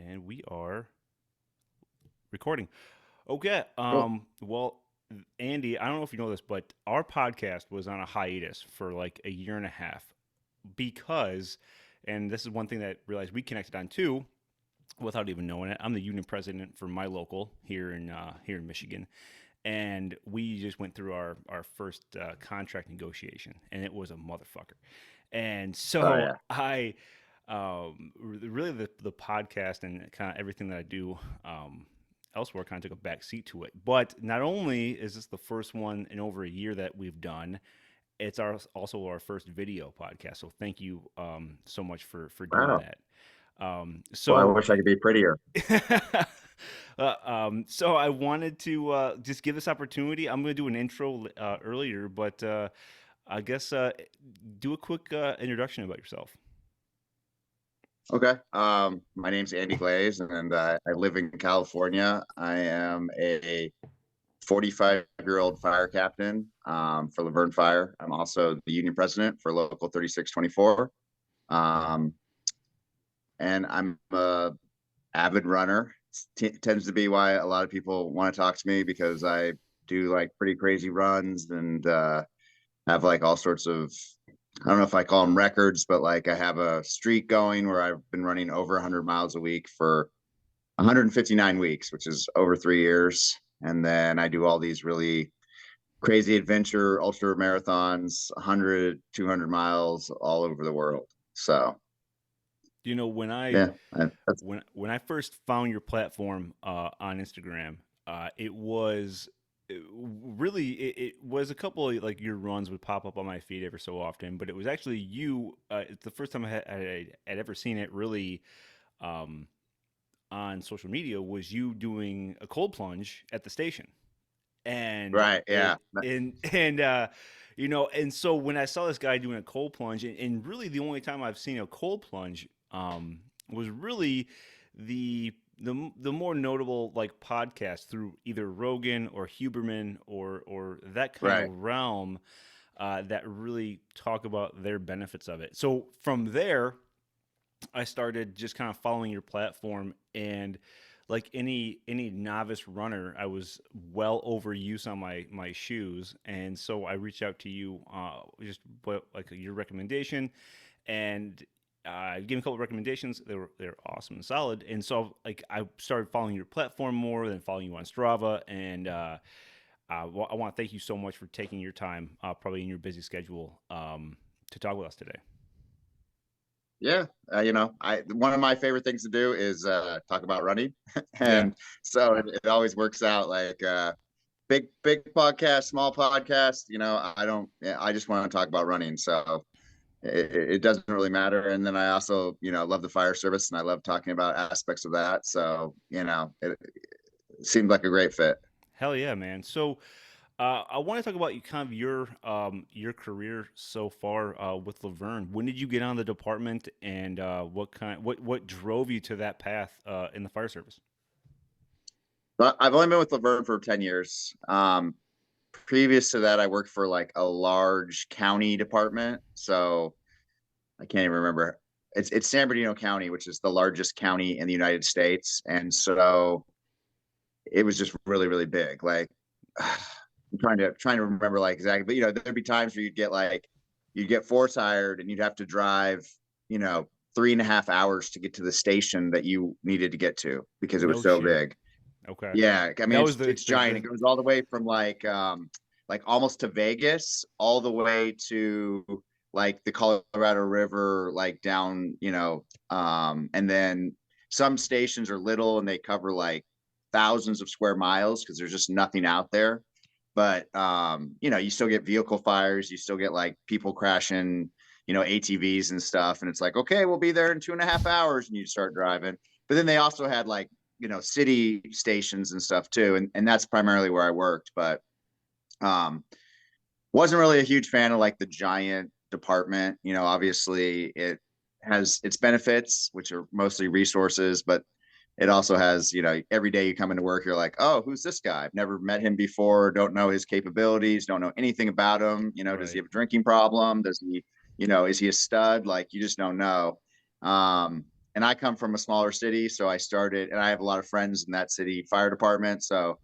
And we are recording. Okay. Cool. Well, Andy, I don't know if you know this, but our podcast was on a hiatus for like a year and a half because, and this is one thing that I realized we connected on too, without even knowing it. I'm the union president for my local here in Michigan, and we just went through our first contract negotiation, and it was a motherfucker. And Oh so yeah. really the podcast and kind of everything that I do elsewhere kind of took a back seat to it. But not only is this the first one in over a year that we've done, it's also our first video podcast. So thank you so much for doing Wow. that. Well, I So wish I could be prettier. so I wanted to just give this opportunity. I'm going to do an intro earlier, but I guess do a quick introduction about yourself. Okay. My name's Andy Glaze, and I live in California. I am a 45-year-old fire captain for Laverne Fire. I'm also the union president for Local 3624. Um, and I'm a avid runner. Tends to be why a lot of people want to talk to me because I do like pretty crazy runs and have like all sorts of, I don't know if I call them records, but like I have a streak going where I've been running over 100 miles a week for 159 weeks, which is over 3 years. And then I do all these really crazy adventure ultra marathons, 100, 200 miles all over the world. So You know, yeah, that's when I first found your platform on Instagram, it was really it was a couple of like your runs would pop up on my feed every so often, but it was actually you. It's the first time had ever seen it really um, on social media was you doing a cold plunge at the station, and right. Yeah. it and you know, and so when I saw this guy doing a cold plunge, and really the only time I've seen a cold plunge was really the more notable like podcast through either Rogan or Huberman or that kind Right. of realm that really talk about their benefits of it. So from there, I started just kind of following your platform, and like any novice runner, I was well over use on my shoes, and so I reached out to you just like your recommendation, and gave me a couple of recommendations. They're awesome and solid, and so like I started following your platform more than following you on Strava, and well, I want to thank you so much for taking your time, probably in your busy schedule, to talk with us today. Yeah, I one of my favorite things to do is talk about running, Yeah. and so it always works out. Like big podcast, small podcast. I don't. Yeah, I just want to talk about running, so it doesn't really matter. And then I also, love the fire service, and I love talking about aspects of that. So it seemed like a great fit. Hell yeah, man. So I want to talk about you kind of your career so far with Laverne. When did you get on the department, and what drove you to that path in the fire service? But I've only been with Laverne for 10 years. Previous to that, I worked for like a large county department. So I can't even remember. It's San Bernardino County, which is the largest county in the United States, and so it was just really really big. Like I'm trying to remember like exactly, but there'd be times where you'd get force hired and you'd have to drive, 3.5 hours to get to the station that you needed to get to because it was No so shit. big. Okay. Yeah, I mean That was it's giant. It goes all the way from like almost to Vegas, all the way to like the Colorado River, like down, and then some stations are little and they cover like thousands of square miles because there's just nothing out there. But you still get vehicle fires, you still get like people crashing, ATVs and stuff, and it's like, okay, we'll be there in 2.5 hours, and you start driving. But then they also had like city stations and stuff too, and that's primarily where I worked. But um wasn't really a huge fan of like the giant department. Obviously it has its benefits, which are mostly resources, but it also has, every day you come into work, you're like, oh, who's this guy? I've never met him before, don't know his capabilities, don't know anything about him. Does he right. have a drinking problem? Does he, is he a stud? Like, you just don't know. Um, and I come from a smaller city, so I started, and I have a lot of friends in that city fire department. So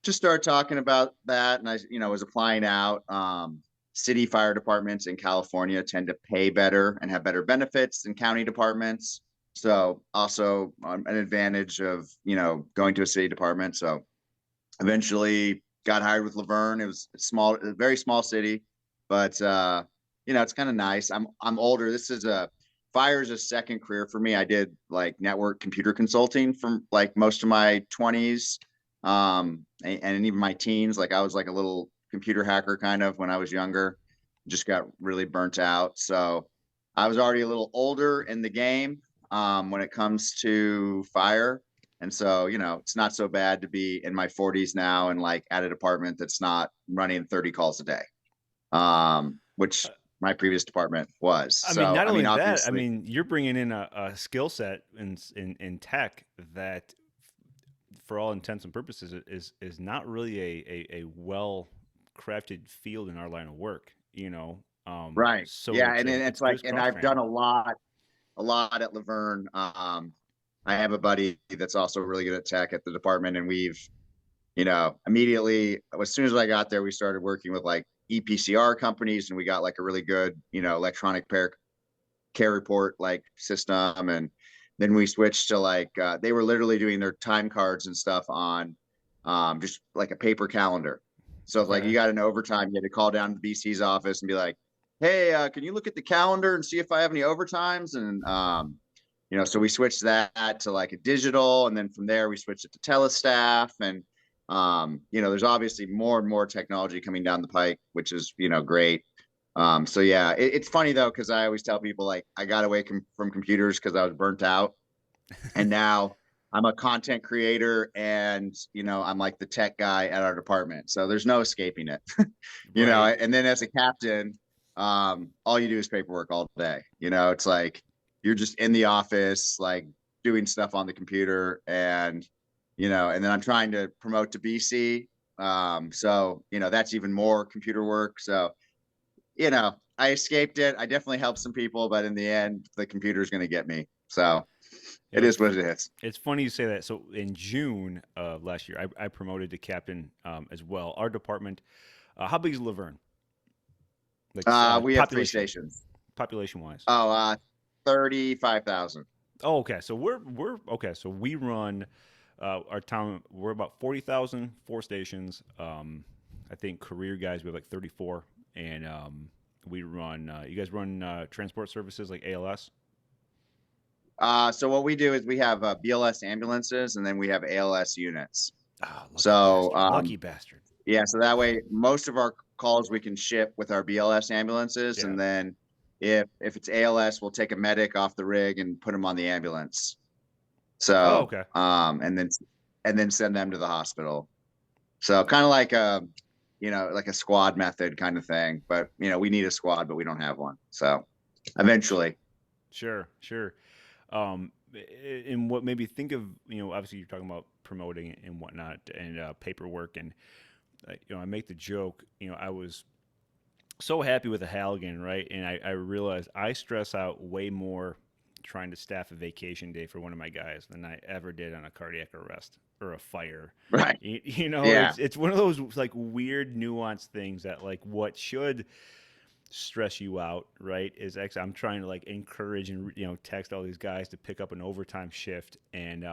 just started talking about that, and I, was applying out. City fire departments in California tend to pay better and have better benefits than county departments. So also an advantage of going to a city department. So eventually got hired with Laverne. It was a very small city, but it's kind of nice. I'm older. This is a fire is a second career for me. I did like network computer consulting from like most of my 20s, and even my teens. Like I was like a little computer hacker kind of when I was younger. Just got really burnt out. So I was already a little older in the game when it comes to fire. And so, it's not so bad to be in my 40s now and like at a department that's not running 30 calls a day, which my previous department was. I mean, So, not I mean, only that, I obviously, mean, you're bringing in a skill set in tech that, for all intents and purposes, is not really a well crafted field in our line of work. right. So Yeah. it's And then it's it's good like, as and cross I've done training. a lot at Laverne. I have a buddy that's also really good at tech at the department. And we've, immediately, as soon as I got there, we started working with like EPCR companies, and we got like a really good, electronic care report like system. And then we switched to like they were literally doing their time cards and stuff on just like a paper calendar. So if like Okay. you got an overtime, you had to call down to the BC's office and be like, hey, can you look at the calendar and see if I have any overtimes? And so we switched that to like a digital, and then from there we switched it to telestaff. And there's obviously more and more technology coming down the pike, which is great. So yeah, it's funny though, because I always tell people like I got away from computers because I was burnt out, and now I'm a content creator, and I'm like the tech guy at our department. So there's no escaping it. Right. And then as a captain, all you do is paperwork all day. It's like you're just in the office, like doing stuff on the computer, and then I'm trying to promote to BC. So that's even more computer work. So I escaped it. I definitely helped some people, but in the end, the computer's going to get me. So You it know, is it's what it is. it's funny you say that. So in June of last year, I promoted to captain as well. Our department. How big is Laverne? Like We have three population stations. population wise. Oh, 35,000. Oh, okay. So we're okay. So we run our town. We're about 40,000, 4 stations. I think career guys we have like 34, and we run. You guys run transport services like ALS. So what we do is we have BLS ambulances, and then we have ALS units. Ah, lucky So bastard. Lucky bastard. yeah, so that way most of our calls we can ship with our BLS ambulances, Yeah. and then if it's ALS, we'll take a medic off the rig and put them on the ambulance. Oh, So okay. and then send them to the hospital. So kind of like like a squad method kind of thing. But we need a squad, but we don't have one. So eventually. Sure. Sure. Um, and what made me think of, obviously you're talking about promoting and whatnot and paperwork. And, I make the joke, I was so happy with the Halligan, right? And I realized I stress out way more trying to staff a vacation day for one of my guys than I ever did on a cardiac arrest or a fire. Right. Yeah. It's one of those like weird nuanced things that like what should stress you out, right? Is actually I'm trying to like encourage and text all these guys to pick up an overtime shift, and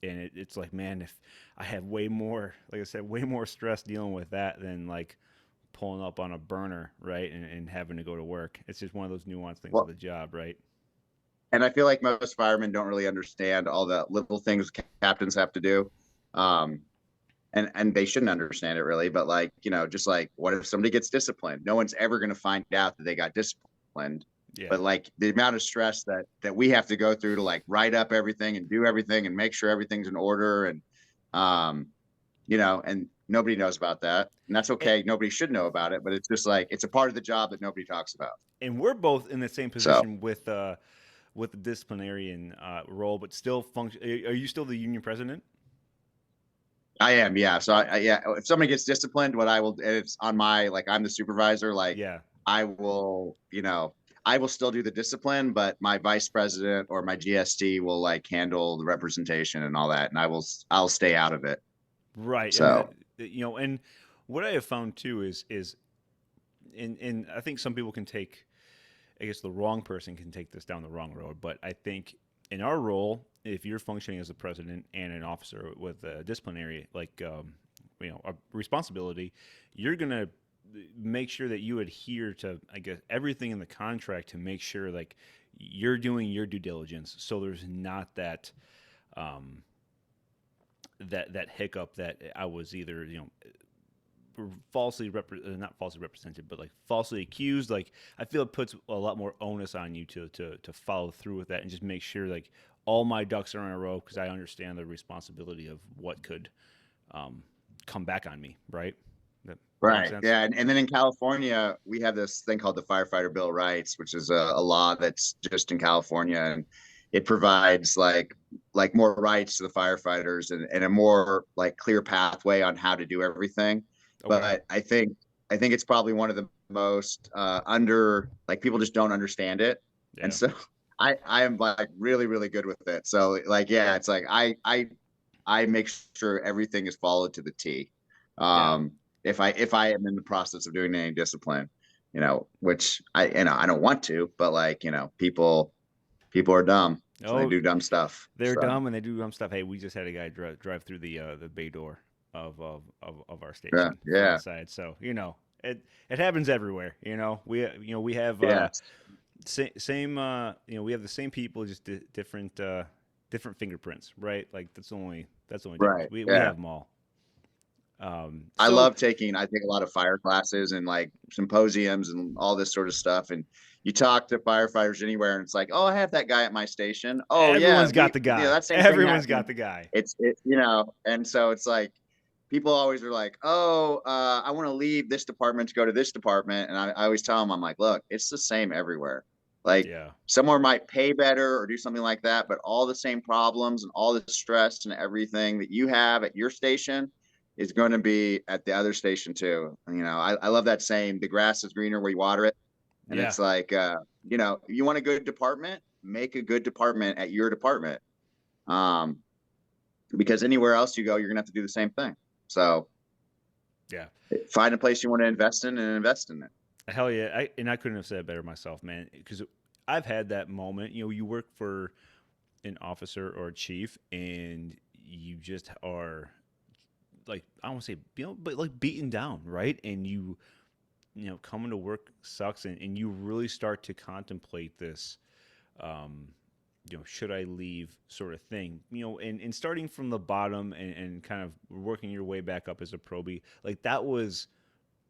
it's like, man, if I have way more, like I said, way more stress dealing with that than like pulling up on a burner, right, and having to go to work. It's just one of those nuanced things of Well, the job, right? and I feel like most firemen don't really understand all the little things captains have to do. Um, and they shouldn't understand it really, but like, just like what if somebody gets disciplined? No one's ever going to find out that they got disciplined. Yeah. But like the amount of stress that we have to go through to like write up everything and do everything and make sure everything's in order, um and nobody knows about that. And that's And, okay. Nobody should know about it, but it's just like it's a part of the job that nobody talks about. and we're both in the same So position with the disciplinarian role, but still function. Are you still the union president? I am, yeah. So yeah, if somebody gets disciplined, what I will, it's on my, like, I'm the supervisor, like Yeah. I will, I will still do the discipline, but my vice president or my GSD will like handle the representation and all that, and I'll stay out of it. Right. I mean, So and what I have found too is, and I think some people can take, I guess the wrong person can take this down the wrong road, but I think in our role, if you're functioning as a president and an officer with a disciplinary, like, a responsibility, you're gonna make sure that you adhere to, I guess, everything in the contract to make sure like you're doing your due diligence, so there's not that um, that hiccup that I was either not falsely represented, but like falsely accused. Like I feel it puts a lot more onus on you to follow through with that and just make sure like all my ducks are in a row because I understand the responsibility of what could um, come back on me. Right? That makes right, sense. yeah, and then in California we have this thing called the Firefighter Bill of Rights, which is a law that's just in California, and it provides like more rights to the firefighters and a more like clear pathway on how to do everything. Okay. But I think it's probably one of the most under like people just don't understand it, and Yeah. so I am like really really good with it. So like yeah, it's like I make sure everything is followed to the T. Yeah. Um, if I am in the process of doing any discipline, which I don't want to, but like people are dumb, so they Oh, do dumb stuff. they're So dumb and they do dumb stuff. Hey, we just had a guy drive through the bay door of our yeah, station from yeah, inside. So it happens everywhere. We have yes, same we have the same people, just different fingerprints, right? Like that's the only difference. right, We yeah. have them all. I So love taking. I take a lot of fire classes and like symposiums and all this sort of stuff. And you talk to firefighters anywhere, and it's like, oh, I have that guy at my station. Oh yeah, everyone's got the guy. that same thing Everyone's got happened. the guy. And so it's like people always are like, oh, I want to leave this department to go to this department, and I always tell them, I'm like, look, it's the same everywhere. Like Yeah. somewhere might pay better or do something like that, but all the same problems and all the stress and everything that you have at your station is going to be at the other station too. I love that saying, the grass is greener where you water it. And Yeah. it's like, you want a good department, make a good department at your department. Um, because anywhere else you go, you're going to have to do the same thing. So Yeah. find a place you want to invest in and invest in it. Hell yeah. I couldn't have said it better myself, man, because I've had that moment. You work for an officer or a chief and you just are like, I don't want to say, but like beaten down, right? And coming to work sucks, and you really start to contemplate this, um, should I leave sort of thing, and starting from the bottom and kind of working your way back up as a probie, like that was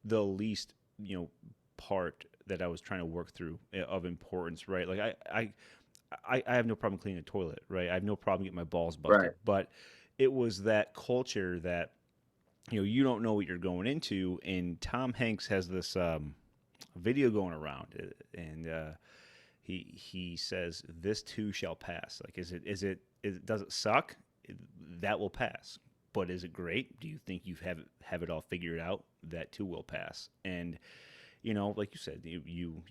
the least, part that I was trying to work through of importance, right? Like I have no problem cleaning a toilet, right? I have no problem getting my balls busted, Right. but it was that culture that you don't know what you're going into. And Tom Hanks has this video going around, and he says, "This too shall pass." Like, does it suck? That will pass. But is it great? Do you think you have it all figured out? That too will pass. And like you said, you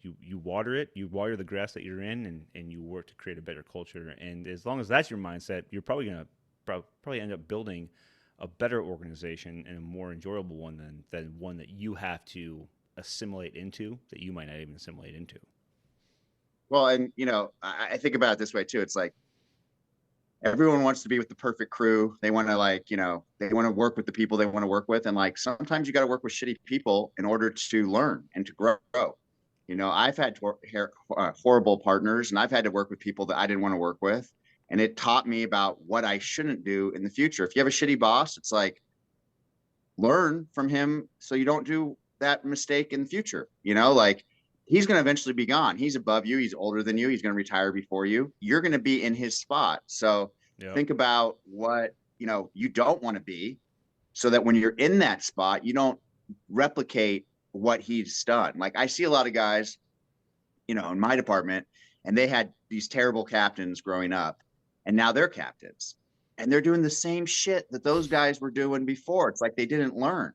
water it, you water the grass that you're in, and you work to create a better culture. And as long as that's your mindset, you're probably gonna probably end up building a better organization and a more enjoyable one than one that you have to assimilate into, that you might not even assimilate into. Well, and I think about it this way too. It's like everyone wants to be with the perfect crew. They want to they want to work with the people they want to work with. And like, sometimes you got to work with shitty people in order to learn and to grow. I've had horrible partners, and I've had to work with people that I didn't want to work with. And it taught me about what I shouldn't do in the future. If you have a shitty boss, it's like, learn from him so you don't do that mistake in the future. Like he's going to eventually be gone. He's above you. He's older than you. He's going to retire before you. You're going to be in his spot. So Yep. think about what, you don't want to be, so that when you're in that spot, you don't replicate what he's done. Like I see a lot of guys, in my department, and they had these terrible captains growing up, and now they're captains, and they're doing the same shit that those guys were doing before. It's like they didn't learn.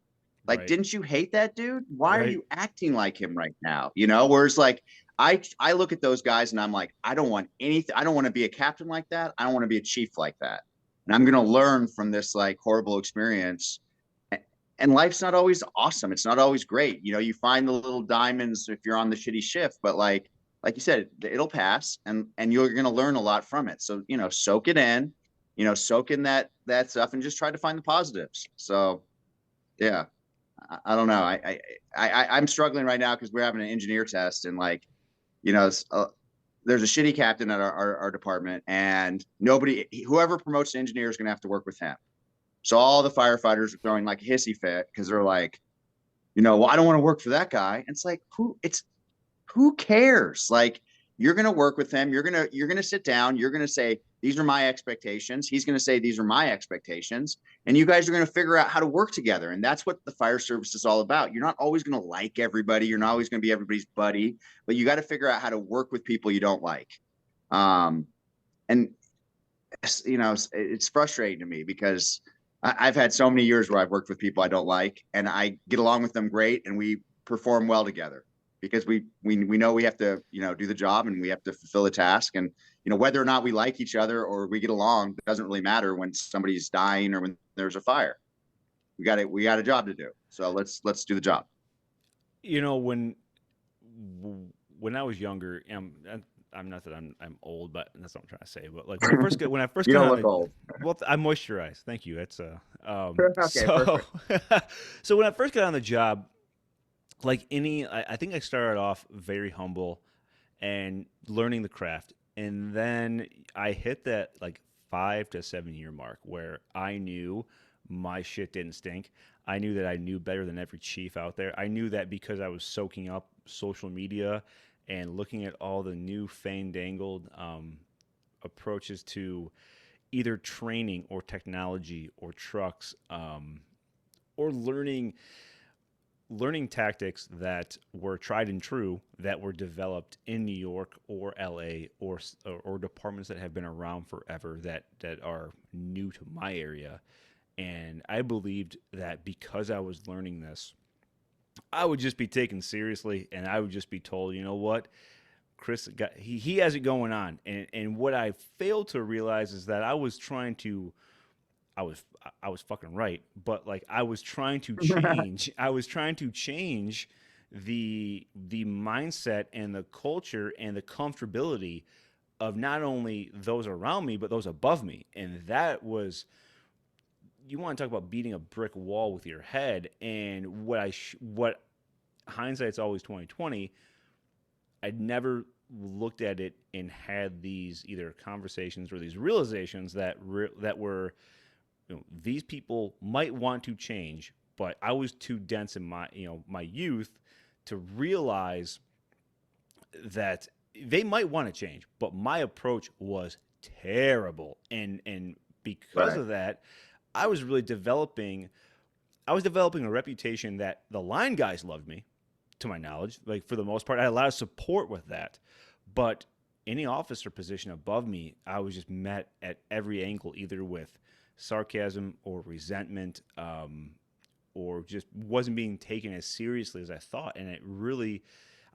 Like, Right. didn't you hate that dude? Why are Right. you acting like him right now? Whereas like I look at those guys and I'm like, I don't want anything. I don't want to be a captain like that. I don't want to be a chief like that. And I'm going to learn from this like horrible experience. And life's not always awesome. It's not always great. You know, you find the little diamonds if you're on the shitty shift, but like you said, it'll pass, and you're going to learn a lot from it. So, you know, soak it in, you know, soak in that stuff, and just try to find the positives. So, yeah, I don't know. I'm struggling right now because we're having an engineer test, and like, you know, there's a shitty captain at our department, and whoever promotes to engineer is going to have to work with him. So all the firefighters are throwing like a hissy fit because they're like, you know, well, I don't want to work for that guy. And it's like, who cares? Like, you're going to work with him. You're going to sit down. You're going to say, these are my expectations. He's going to say, these are my expectations. And you guys are going to figure out how to work together. And that's what the fire service is all about. You're not always going to like everybody. You're not always going to be everybody's buddy, but you got to figure out how to work with people you don't like. Um, and, you know, it's frustrating to me because I've had so many years where I've worked with people I don't like, and I get along with them great, and we perform well together because we know we have to, you know, do the job and we have to fulfill the task. And you know, whether or not we like each other or we get along doesn't really matter when somebody's dying or when there's a fire. We got a job to do, so let's do the job. You know, when I was younger, I'm not that I'm old, but that's what I'm trying to say. But like when I first You got don't on look the old. well, I moisturize. Thank you. That's Okay, so perfect. so when I first got on the job, like I think I started off very humble and learning the craft, and then I hit that like 5 to 7 year mark where I knew my shit didn't stink. I knew that I knew better than every chief out there. I knew that because I was soaking up social media and looking at all the new fandangled approaches to either training or technology or trucks, or learning tactics that were tried and true that were developed in New York or LA or departments that have been around forever that are new to my area. And I believed that because I was learning this, I would just be taken seriously, and I would just be told, you know what, Chris got he has it going on. And what I failed to realize is that I was I was fucking right, but like I was trying to change. I was trying to change the mindset and the culture and the comfortability of not only those around me but those above me. And that was, you want to talk about beating a brick wall with your head. And what hindsight's always 2020. I'd never looked at it and had these either conversations or these realizations that were, you know, these people might want to change, but I was too dense in my youth to realize that they might want to change, but my approach was terrible. And because Right. of that, I was really developing I was developing a reputation that the line guys loved me, to my knowledge. Like for the most part, I had a lot of support with that. But any officer position above me, I was just met at every angle, either with sarcasm or resentment, or just wasn't being taken as seriously as I thought. And it really,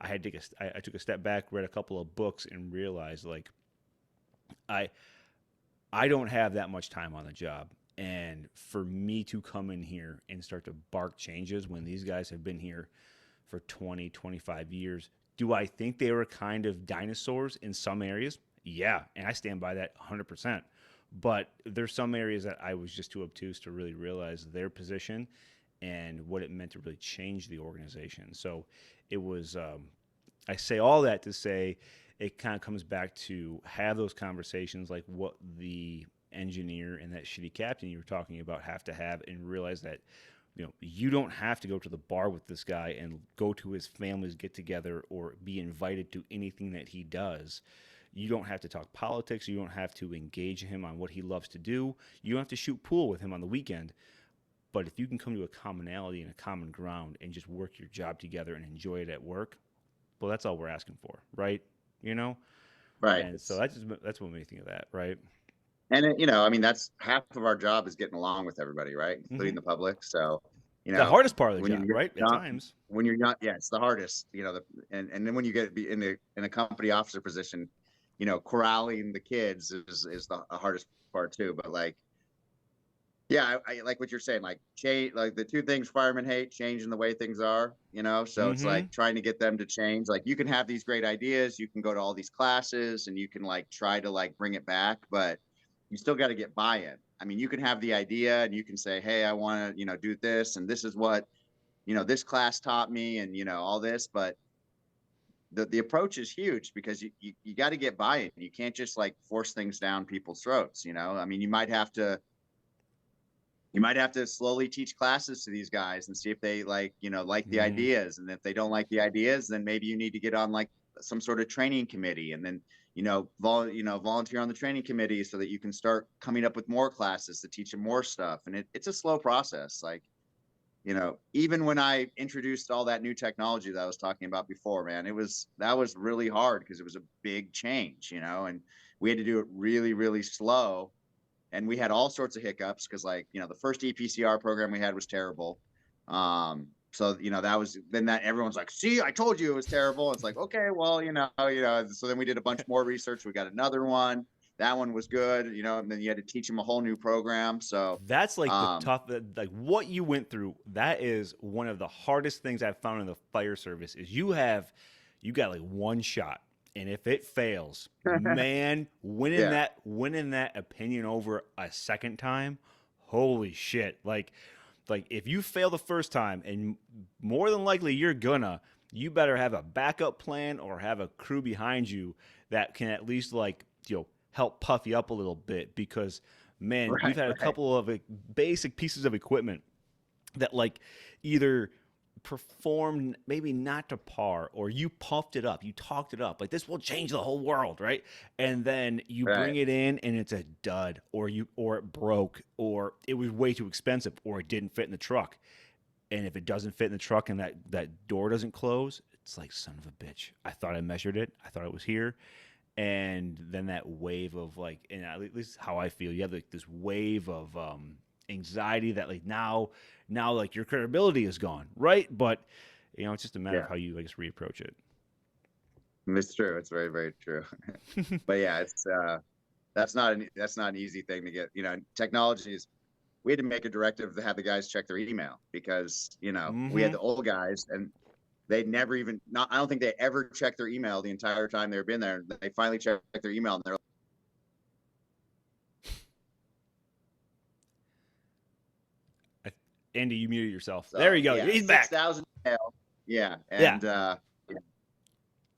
I took a step back, read a couple of books, and realized like I I don't have that much time on the job. And for me to come in here and start to bark changes when these guys have been here for 20, 25 years, do I think they were kind of dinosaurs in some areas? Yeah. And I stand by that 100%. But there's some areas that I was just too obtuse to really realize their position and what it meant to really change the organization. So it was, I say all that to say it kind of comes back to have those conversations like what the engineer and that shitty captain you were talking about have to have, and realize that, you know, you don't have to go to the bar with this guy and go to his family's get together or be invited to anything that he does. You don't have to talk politics. You don't have to engage him on what he loves to do. You don't have to shoot pool with him on the weekend. But if you can come to a commonality and a common ground and just work your job together and enjoy it at work, well, that's all we're asking for, right? You know? Right. And so that's what made me think of that, right? And it, you know, I mean, that's half of our job is getting along with everybody, right, Mm-hmm. including the public. So, you The know, hardest part of the when job, you're right? At young, times. when you're not, yeah, it's the hardest, you know, and then when you get be in a company officer position, you know, corralling the kids is the hardest part too. But like, yeah, I like what you're saying, like change, like the two things firemen hate, changing the way things are, you know. So it's Mm-hmm. like trying to get them to change. Like you can have these great ideas, you can go to all these classes and you can like try to like bring it back, but you still got to get buy-in. I mean, you can have the idea and you can say, hey, I want to, you know, do this, and this is what, you know, this class taught me, and you know, all this, but the approach is huge because you got to get buy-in. You can't just like force things down people's throats, you know. I mean, you might have to slowly teach classes to these guys and see if they like, you know, like the Mm-hmm. ideas. And if they don't like the ideas, then maybe you need to get on like some sort of training committee, and then, you know, volunteer on the training committee so that you can start coming up with more classes to teach them more stuff. And it's a slow process. Like, you know, even when I introduced all that new technology that I was talking about before, man, that was really hard because it was a big change, you know, and we had to do it really, really slow, and we had all sorts of hiccups because, like, you know, the first EPCR program we had was terrible. So you know, that was then that everyone's like, see, I told you it was terrible. It's like, okay, well, you know, so then we did a bunch more research, we got another one, that one was good, you know, and then you had to teach them a whole new program. So That's like the um tough, like what you went through. That is one of the hardest things I've found in the fire service is you got like one shot, and if it fails, man, yeah, winning that opinion over a second time, holy shit! Like if you fail the first time, and more than likely you're gonna, you better have a backup plan or have a crew behind you that can at least like help puff you up a little bit because man, we've right, had a right, couple of basic pieces of equipment that like either performed maybe not to par or you puffed it up, you talked it up like this will change the whole world, right? And then you bring right, it in and it's a dud or it broke or it was way too expensive or it didn't fit in the truck. And if it doesn't fit in the truck and that door doesn't close, it's like son of a bitch. I thought I measured it. I thought it was here, and then that wave of like, and at least how I feel, you have like this wave of anxiety that like now like your credibility is gone, right? But it's just a matter of yeah, how you I guess reapproach it. it's true, it's very, very true. But yeah, it's that's not an easy thing to get, you know. Technology is, we had to make a directive to have the guys check their email because, you know, we had Mm-hmm. the old guys and they'd never even, not, I don't think they ever checked their email the entire time they've been there. They finally checked their email and they're Andy, you muted yourself. There so you go. yeah, He's back. 6,000 email. Yeah. Yeah. And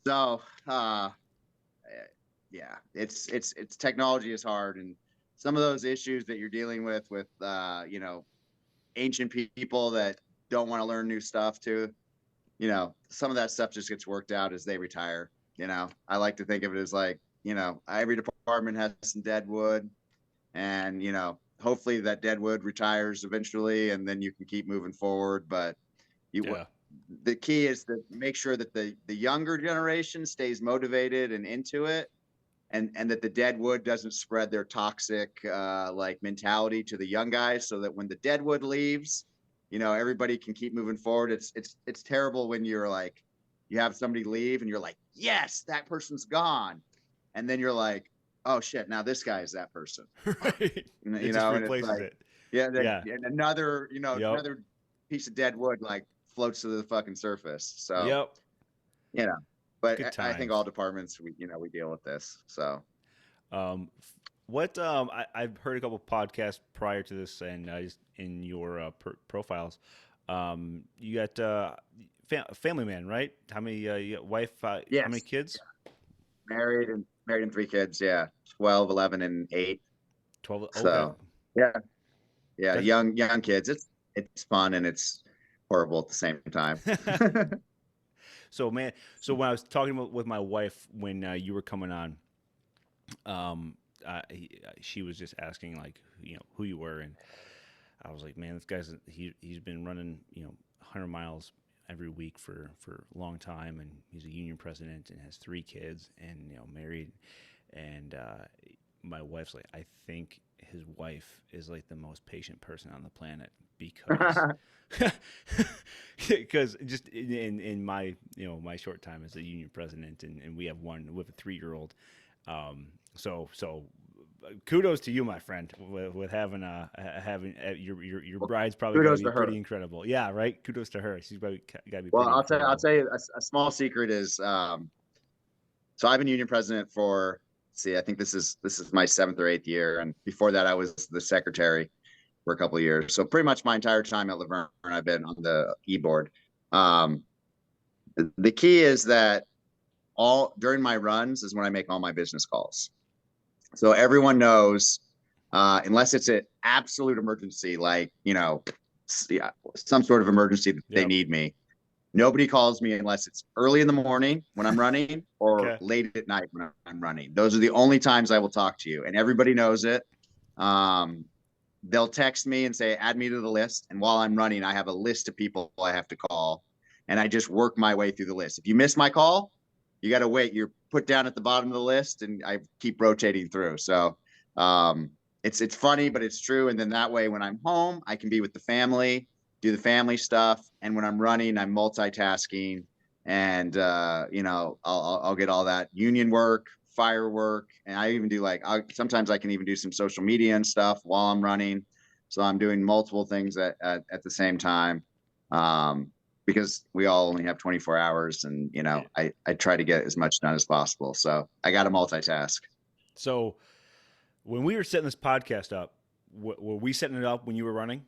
so yeah, it's technology is hard, and some of those issues that you're dealing with you know, ancient people that don't want to learn new stuff too, you know, some of that stuff just gets worked out as they retire. You know, I like to think of it as like, you know, every department has some dead wood, and you know, hopefully that dead wood retires eventually, and then you can keep moving forward. But you, Yeah. the key is to make sure that the younger generation stays motivated and into it, and that the dead wood doesn't spread their toxic like mentality to the young guys, so that when the dead wood leaves, you know, everybody can keep moving forward. It's terrible when you're like, you have somebody leave and you're like, yes, that person's gone, and then you're like, oh shit, now this guy is that person. Right. It You just know, and it's replaces like, it. yeah, Yeah. and another, you know, Yep. another piece of dead wood like floats to the fucking surface. So Yep. you know, but Good I think all times. departments, we, you know, we deal with this. So What I've heard a couple podcasts prior to this, and just in your profiles, you got family man, right? How many you got wife? How many yes, kids? married and three kids. Yeah, 12, 11, and 8. 12. Okay. So yeah, yeah, That's young kids. It's fun and it's horrible at the same time. so man. So when I was talking with my wife when you were coming on, um, she was just asking like who you were, and I was like, man, this guy's he's been running 100 miles every week for a long time, and he's a union president and has 3 kids and married, and my wife's like, I think his wife is like the most patient person on the planet because because just in my my short time as a union president, and we have a 3-year-old. So kudos to you, my friend, with having your bride's probably got to Kudos be to her. pretty incredible. Yeah, right. Kudos to her. She's probably got to be Well, pretty I'll incredible. tell you a small secret is, so I've been union president for, let's see, I think this is my 7th or 8th year, and before that, I was the secretary for a couple of years. So pretty much my entire time at Laverne, I've been on the e-board. Um, the key is that all during my runs is when I make all my business calls. So everyone knows, unless it's an absolute emergency, like, yeah, some sort of emergency that they Yep. need me. Nobody calls me unless it's early in the morning when I'm running or Okay. late at night when I'm running. Those are the only times I will talk to you, and everybody knows it. Um, they'll text me and say, add me to the list. And while I'm running, I have a list of people I have to call, and I just work my way through the list. If you miss my call, you got to wait. You're put down at the bottom of the list, and I keep rotating through. So it's funny, but it's true. And then that way, when I'm home, I can be with the family, do the family stuff, and when I'm running, I'm multitasking, and I'll get all that union work, firework, and I even do sometimes I can even do some social media and stuff while I'm running. So I'm doing multiple things at the same time. Because we all only have 24 hours, and Yeah. I try to get as much done as possible. So I got to multitask. So when we were setting this podcast up, were we setting it up when you were running?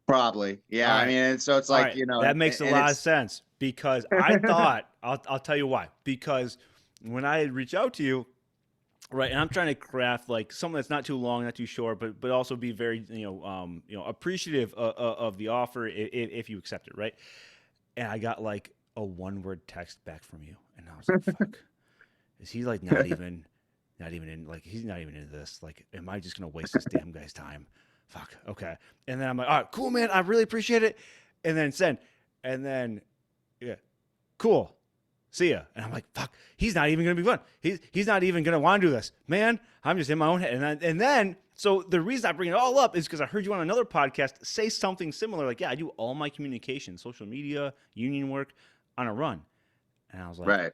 Probably. All Yeah. I right. mean, and so it's All like, right. That makes a and lot of it's sense because I thought, I'll tell you why. Because when I reach out to you, right, and I'm trying to craft like something that's not too long, not too short, but also be very appreciative of the offer if you accept it, right? And I got like a 1 word text back from you, and I was like, "Fuck, is he like not even in like he's not even into this? Like, am I just gonna waste this damn guy's time? Fuck, okay." And then I'm like, "All right, cool, man, I really appreciate it." And then send, and then yeah, cool. See ya. And I'm like, fuck, he's not even gonna be fun. He's not even gonna want to do this, man. I'm just in my own head. And then so the reason I bring it all up is because I heard you on another podcast say something similar. Like, yeah, I do all my communication, social media, union work, on a run. And I was like, right.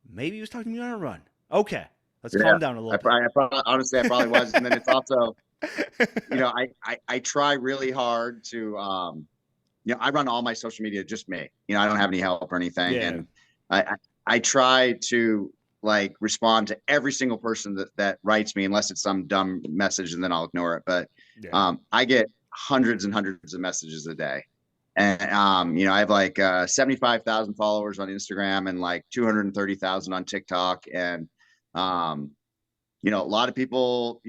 maybe he was talking to me on a run. Okay, let's Yeah. calm down a little bit. Honestly, I probably was. And then it's also, I try really hard to, I run all my social media, just me, I don't have any help or anything. Yeah, And I, I try to like respond to every single person that writes me, unless it's some dumb message, and then I'll ignore it. But yeah, I get hundreds and hundreds of messages a day. And I have like 75,000 followers on Instagram and like 230,000 on TikTok. And um, a lot of people,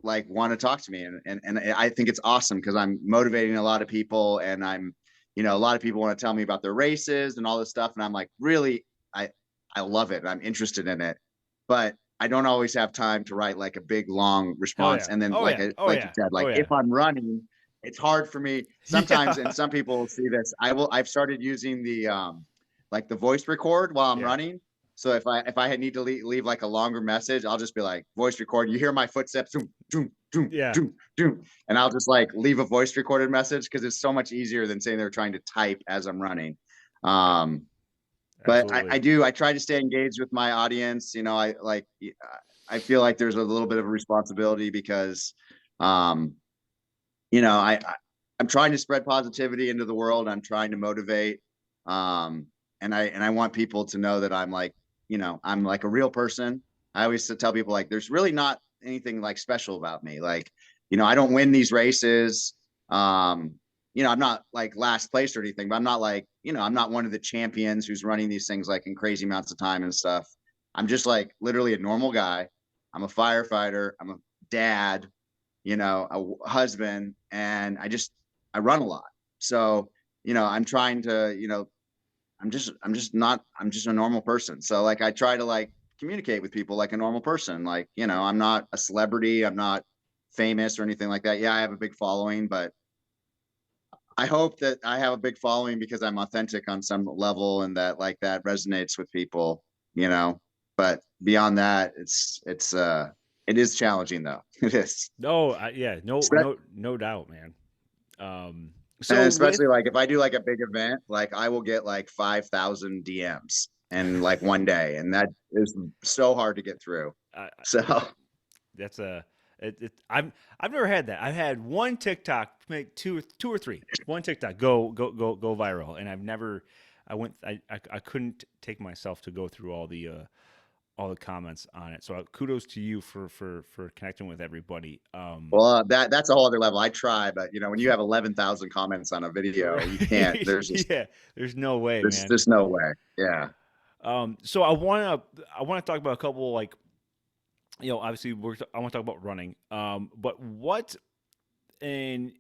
like want to talk to me, and I think it's awesome because I'm motivating a lot of people, and I'm, a lot of people want to tell me about their races and all this stuff, and I'm like, really, I I love it. I'm interested in it, but I don't always have time to write like a big long hell response. yeah, And then oh yeah, oh like you yeah, said, oh like yeah, if I'm running, it's hard for me sometimes, and yeah, some people will see this. I've started using the like the voice record while I'm yeah, running. So if I need to leave like a longer message, I'll just be like, voice record. You hear my footsteps, doom, doom, doom, yeah, doom, doom, and I'll just like leave a voice recorded message because it's so much easier than saying they're trying to type as I'm running. yeah, Um, but absolutely. I try to stay engaged with my audience. I feel like there's a little bit of a responsibility because, um, I'm trying to spread positivity into the world. I'm trying to motivate. Um, and I want people to know that I'm like, I'm like a real person. I always tell people like, there's really not anything like special about me. Like, I don't win these races. Um, I'm not like last place or anything, but I'm not like, I'm not one of the champions who's running these things like in crazy amounts of time and stuff. I'm just like literally a normal guy. I'm a firefighter. I'm a dad, a husband, and I run a lot. So, I'm trying to, I'm just a normal person. So like I try to like communicate with people like a normal person. Like, I'm not a celebrity, I'm not famous or anything like that. Yeah, I have a big following, but I hope that I have a big following because I'm authentic on some level, and that that resonates with people, you know. But beyond that, it's It is challenging though. It is. No, yeah, no doubt, man. And So with especially like if I do like a big event, like I will get like 5,000 DMs in like one day, and that is so hard to get through. I, So that's a I've never had that. I've had one TikTok, maybe two or three, one TikTok go viral, and I've never. I couldn't take myself to go through all the comments on it. So kudos to you for connecting with everybody. well, that's a whole other level. I try, but you know, when you have 11,000 comments on a video, you can't. Right? Yeah, there's no way, There's man. just no way. Yeah, So I wanna talk about a couple like obviously I want to talk about running. But what and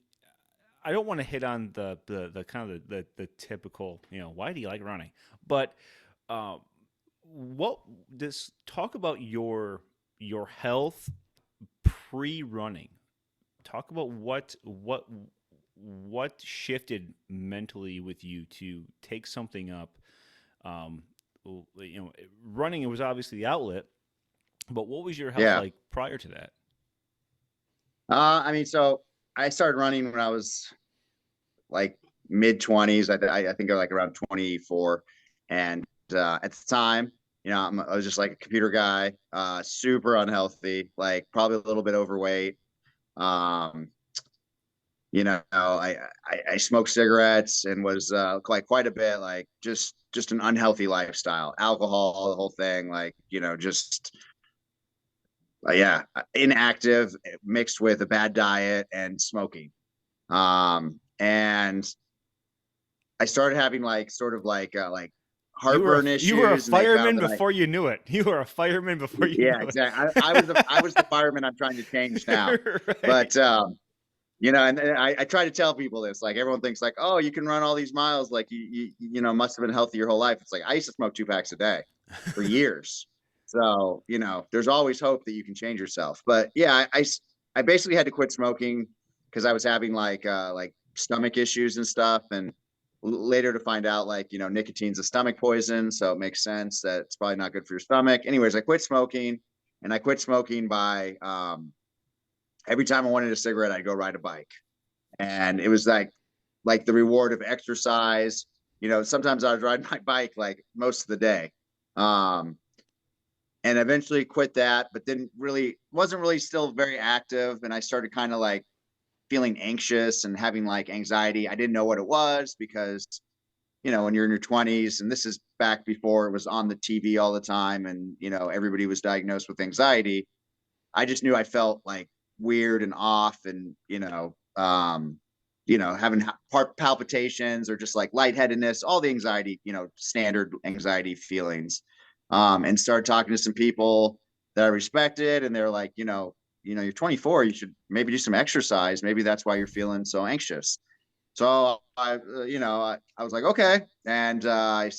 I don't want to hit on the kind of the typical why do you like running, but um, what this talk about your health pre-running. Talk about what shifted mentally with you to take something up. Um, running, it was obviously the outlet, but what was your health yeah. like prior to that? I mean, so I started running when I was like mid 20s. I think I was like around 24, and at the time, you know, I was just like a computer guy, super unhealthy, like probably a little bit overweight. Um, you know, I smoked cigarettes and was like quite a bit like just an unhealthy lifestyle, alcohol, the whole thing, like you know, just yeah, inactive mixed with a bad diet and smoking. And I started having like sort of like heartburn You were a issues, and they found fireman that I before you knew it. You were a fireman before you yeah, knew exactly. I was the fireman I'm trying to change now. it. Right. But you know, and I try to tell people this. Like everyone thinks like, oh, you can run all these miles, like you know must have been healthy your whole life. It's like I used to smoke 2 packs a day for years. So you know, there's always hope that you can change yourself. But yeah, I basically had to quit smoking because I was having like stomach issues and stuff, and later to find out like you know nicotine's a stomach poison, so it makes sense that it's probably not good for your stomach. Anyways, I quit smoking, and I quit smoking by every time I wanted a cigarette, I'd go ride a bike, and it was like the reward of exercise. You know, sometimes I was riding my bike like most of the day, um, and eventually quit that. But then really wasn't really still very active, and I started kind of like feeling anxious and having like anxiety. I didn't know what it was because you know when you're in your 20s, and this is back before it was on the TV all the time, and you know everybody was diagnosed with anxiety. I just knew I felt like weird and off, and you know, having heart palpitations or just like lightheadedness, all the anxiety, you know, standard anxiety feelings. And started talking to some people that I respected, and they're like, you're 24, you should maybe do some exercise. Maybe that's why you're feeling so anxious. So I was like, okay, and I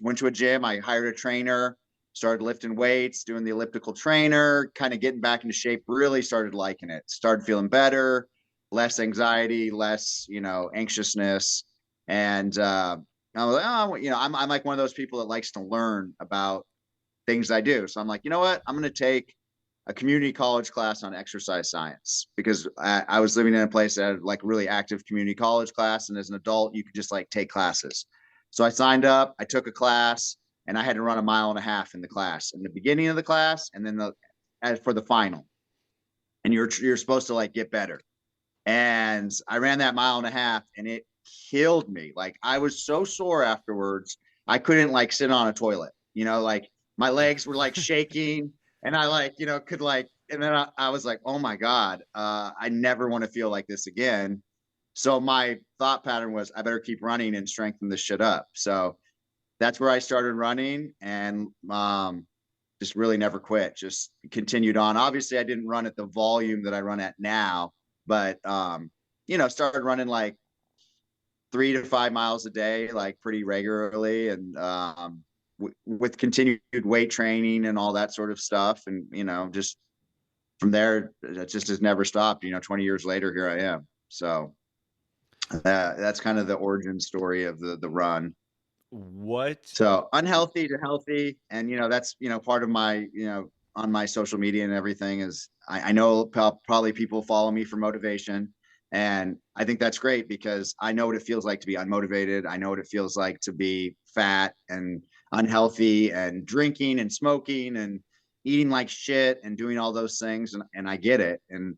went to a gym. I hired a trainer, started lifting weights, doing the elliptical trainer, kind of getting back into shape. Really started liking it. Started feeling better, less anxiety, less anxiousness, and I was like, oh, I'm like one of those people that likes to learn about things I do. So I'm like, you know what? I'm going to take a community college class on exercise science because I was living in a place that had like really active community college class. And as an adult, you could just like take classes. So I signed up, I took a class, and I had to run a mile and a half in the class in the beginning of the class and then as for the final. And you're supposed to like get better. And I ran that mile and a half and it killed me. Like I was so sore afterwards. I couldn't like sit on a toilet, like my legs were like shaking and I like, could like, and then I was like, oh my God, I never want to feel like this again. So my thought pattern was I better keep running and strengthen this shit up. So that's where I started running and just really never quit, just continued on. Obviously I didn't run at the volume that I run at now, but started running like 3 to 5 miles a day, like pretty regularly, and with continued weight training and all that sort of stuff, and just from there, it just has never stopped. 20 years later, here I am. So that's kind of the origin story of the run. What? So unhealthy to healthy, and that's part of my on my social media and everything is I know probably people follow me for motivation. And I think that's great because I know what it feels like to be unmotivated. I know what it feels like to be fat and unhealthy and drinking and smoking and eating like shit and doing all those things. And I get it. And,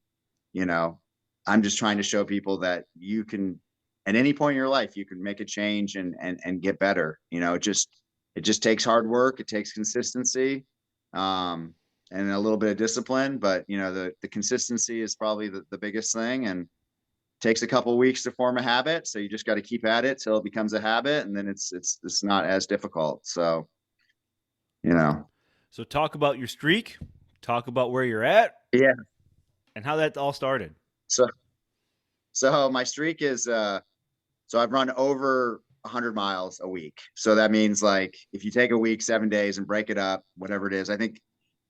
you know, I'm just trying to show people that you can, at any point in your life, you can make a change and get better. You know, it just takes hard work. It takes consistency, and a little bit of discipline. But you know, the consistency is probably the biggest thing, and takes a couple of weeks to form a habit. So you just got to keep at it till it becomes a habit, and then it's not as difficult. So you know, So talk about your streak, talk about where you're at, yeah. and how that all started. So so my streak is so I've run over 100 miles a week. So that means like if you take a week, 7 days, and break it up, whatever it is, I think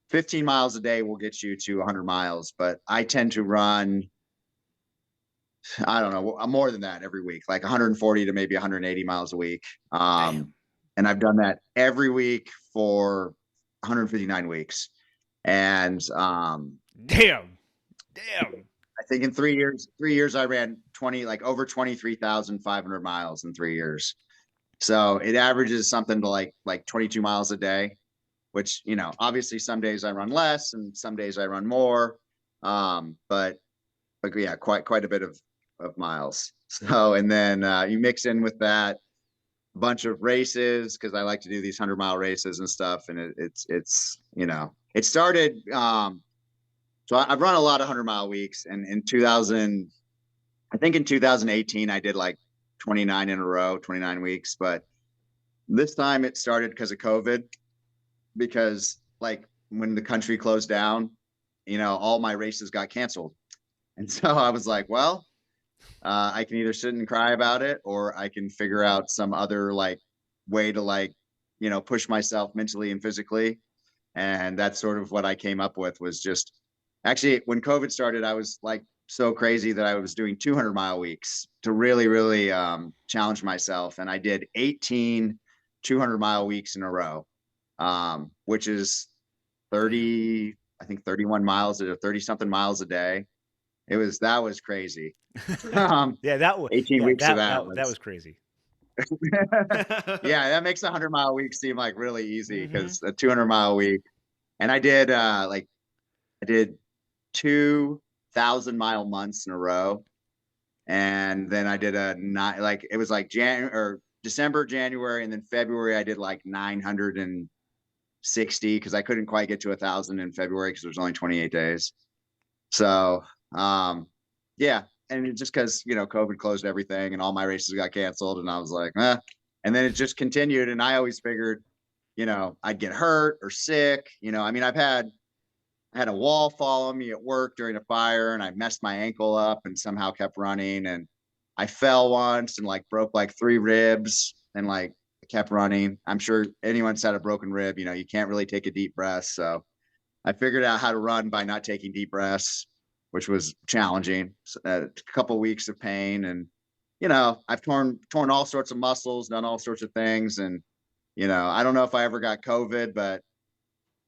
15 miles a day will get you to 100 miles. But I tend to run, I don't know, more than that every week, like 140 to maybe 180 miles a week. Damn. And I've done that every week for 159 weeks. And Damn. Damn. I think in 3 years, I ran 20, like over 23,500 miles in 3 years. So it averages something to like 22 miles a day, which, you know, obviously some days I run less and some days I run more. But yeah, quite a bit of miles. So, and then you mix in with that a bunch of races because I like to do these 100-mile races and stuff. And it's, you know, it started, so I've run a lot of 100-mile weeks, and in 2000, I think in 2018, I did like 29 in a row, 29 weeks. But this time it started because of COVID, because like when the country closed down, you know, all my races got canceled. And so I was like, well, I can either sit and cry about it, or I can figure out some other like way to like, you know, push myself mentally and physically. And that's sort of what I came up with, was just actually when COVID started, I was like so crazy that I was doing 200-mile weeks to really challenge myself. And I did 18 200-mile weeks in a row, which is Damn. 30, I think 31 miles or 30 something miles a day. That was crazy. um, Yeah, that was 18 yeah weeks of that that that that was was crazy. yeah, that makes a 100-mile week seem like really easy, Mm-hmm. because a 200-mile week. And I did I did 2,000-mile months in a row. And then I did a not like it was like January or December, January, and then February I did like 960 because I couldn't quite get to 1,000 in February because there's only 28 days. So yeah, and it just because, you know, COVID closed everything and all my races got canceled, and I was like, and then it just continued. And I always figured, you know, I'd get hurt or sick. You know, I mean, I had a wall fall on me at work during a fire, and I messed my ankle up and somehow kept running. And I fell once and like broke like 3 ribs and like kept running. I'm sure anyone's had a broken rib, you know, you can't really take a deep breath. So I figured out how to run by not taking deep breaths, which was challenging. So, a couple of weeks of pain, and you know, I've torn all sorts of muscles, done all sorts of things, and you know, I don't know if I ever got COVID, but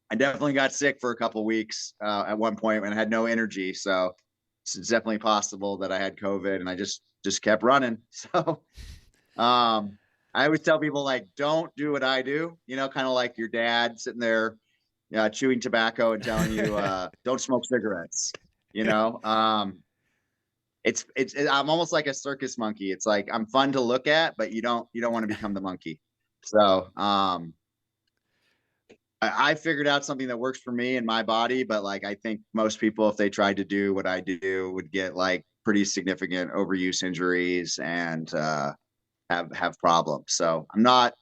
I definitely got sick for a couple of weeks at one point and I had no energy. So it's definitely possible that I had COVID, and I just kept running. So I always tell people like, don't do what I do. You know, kind of like your dad sitting there chewing tobacco and telling you don't smoke cigarettes. You know, I'm almost like a circus monkey. It's like I'm fun to look at, but you don't want to become the monkey. So I figured out something that works for me and my body, but like I think most people, if they tried to do what I do, would get like pretty significant overuse injuries and have problems. So I'm not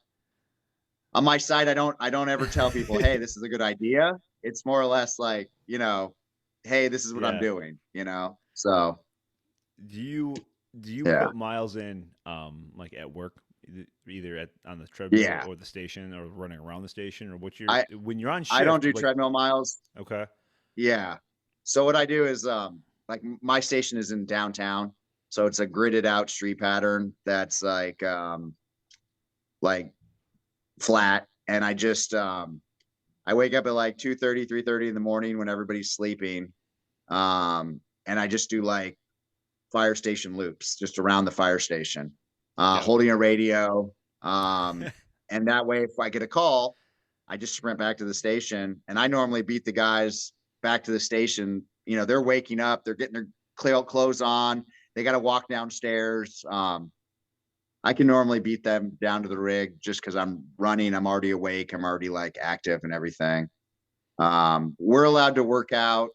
on my side. I don't ever tell people, hey, this is a good idea. It's more or less like, you know, hey, this is what I'm Yeah. doing, you know. So Do you yeah, put miles in like at work, either at on the treadmill yeah. or the station or running around the station, or what you're I when you're on I don't shift do like treadmill miles. okay. Yeah. So what I do is like my station is in downtown. So it's a gridded out street pattern that's like flat. And I I wake up at like 2:30, 3:30 in the morning when everybody's sleeping. And I just do like fire station loops just around the fire station, Yep. holding a radio. And that way, if I get a call, I just sprint back to the station. And I normally beat the guys back to the station. You know, they're waking up, they're getting their clothes on, they got to walk downstairs. I can normally beat them down to the rig just because I'm running, I'm already awake, I'm already like active and everything. We're allowed to work out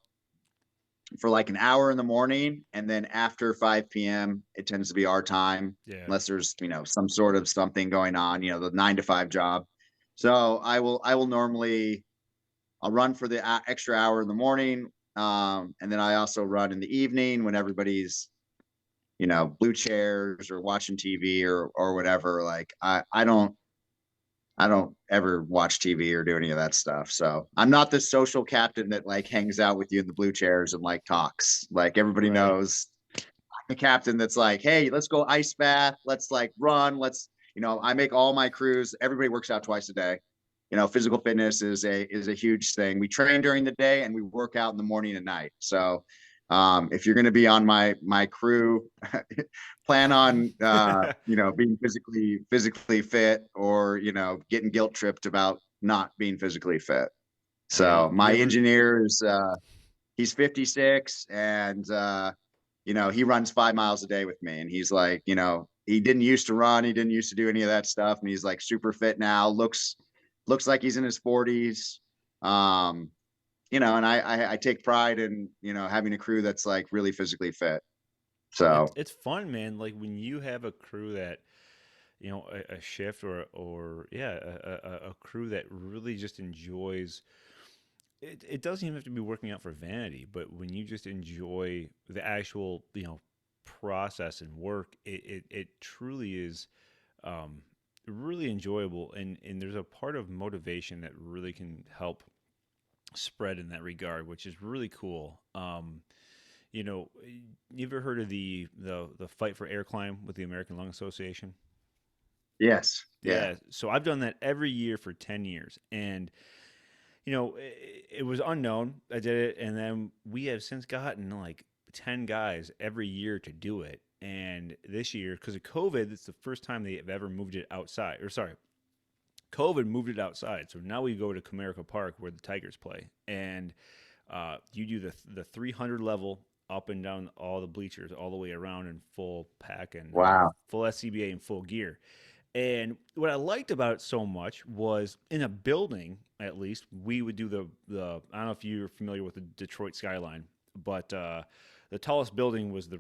for like an hour in the morning, and then after 5 p.m. it tends to be our time, Yeah. unless there's some sort of something going on, the 9 to 5 job. So I will normally, I'll run for the extra hour in the morning, and then I also run in the evening when everybody's blue chairs or watching TV or whatever. Like I don't ever watch TV or do any of that stuff. So I'm not the social captain that like hangs out with you in the blue chairs and like talks. Like everybody Right. knows I'm the captain that's like, hey, let's go ice bath. Let's like run. I make all my crews. Everybody works out twice a day. Physical fitness is a huge thing. We train during the day and we work out in the morning and night. So if you're going to be on my crew, plan on being physically fit, or getting guilt tripped about not being physically fit. Yeah. So You my ever? engineer is he's 56, and he runs 5 miles a day with me, and he's like, he didn't used to run, he didn't used to do any of that stuff, and he's like super fit now, looks like he's in his 40s. And I take pride in having a crew that's like really physically fit. It's So it's fun, man. Like when you have a crew that a shift or yeah a crew that really just enjoys it. It doesn't even have to be working out for vanity, but when you just enjoy the actual process and work, it truly is um, really enjoyable, and there's a part of motivation that really can help spread in that regard, which is really cool. You know, you ever heard of the fight for air climb with the American Lung Association? yes, yeah. Yeah, so I've done that every year for 10 years. And, it was unknown. I did it. And then we have since gotten like 10 guys every year to do it. And this year, because of COVID, it's the first time they have ever moved it outside. Or, sorry, COVID moved it outside. So now we go to Comerica Park where the Tigers play. And you do the 300 level up and down all the bleachers all the way around in full pack and Wow. full SCBA and full gear. And what I liked about it so much was in a building, at least, we would do the I don't know if you're familiar with the Detroit skyline, but the tallest building is the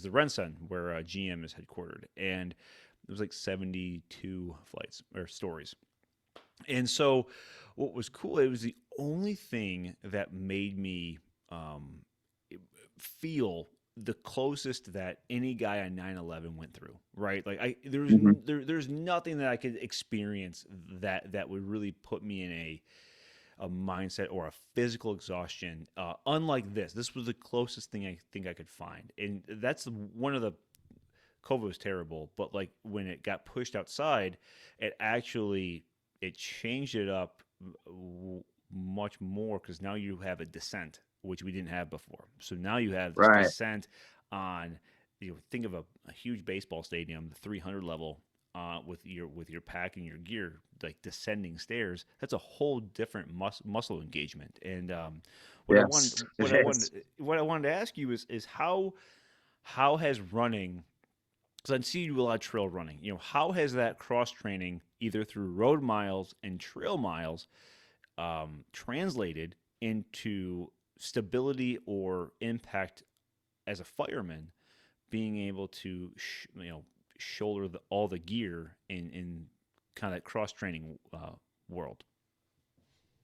Renson, where GM is headquartered, and it was like 72 flights or stories. And so, what was cool, it was the only thing that made me um, feel the closest that any guy on 9/11 went through, right? Like Mhm. there's nothing that I could experience that would really put me in a mindset or a physical exhaustion unlike this was the closest thing I think I could find. And that's one of the COVID was terrible, but like when it got pushed outside, it actually it changed it up much more because now you have a descent, which we didn't have before. So now you have this Right. descent on. Think of a huge baseball stadium, the 300 level, with your pack and your gear, like descending stairs. That's a whole different muscle engagement. And what I wanted Yes, what it I is. wanted what I wanted to ask you is how has running, because I see you do a lot of trail running. How has that cross training, either through road miles and trail miles, translated into stability or impact as a fireman, being able to shoulder all the gear in kind of that cross training world.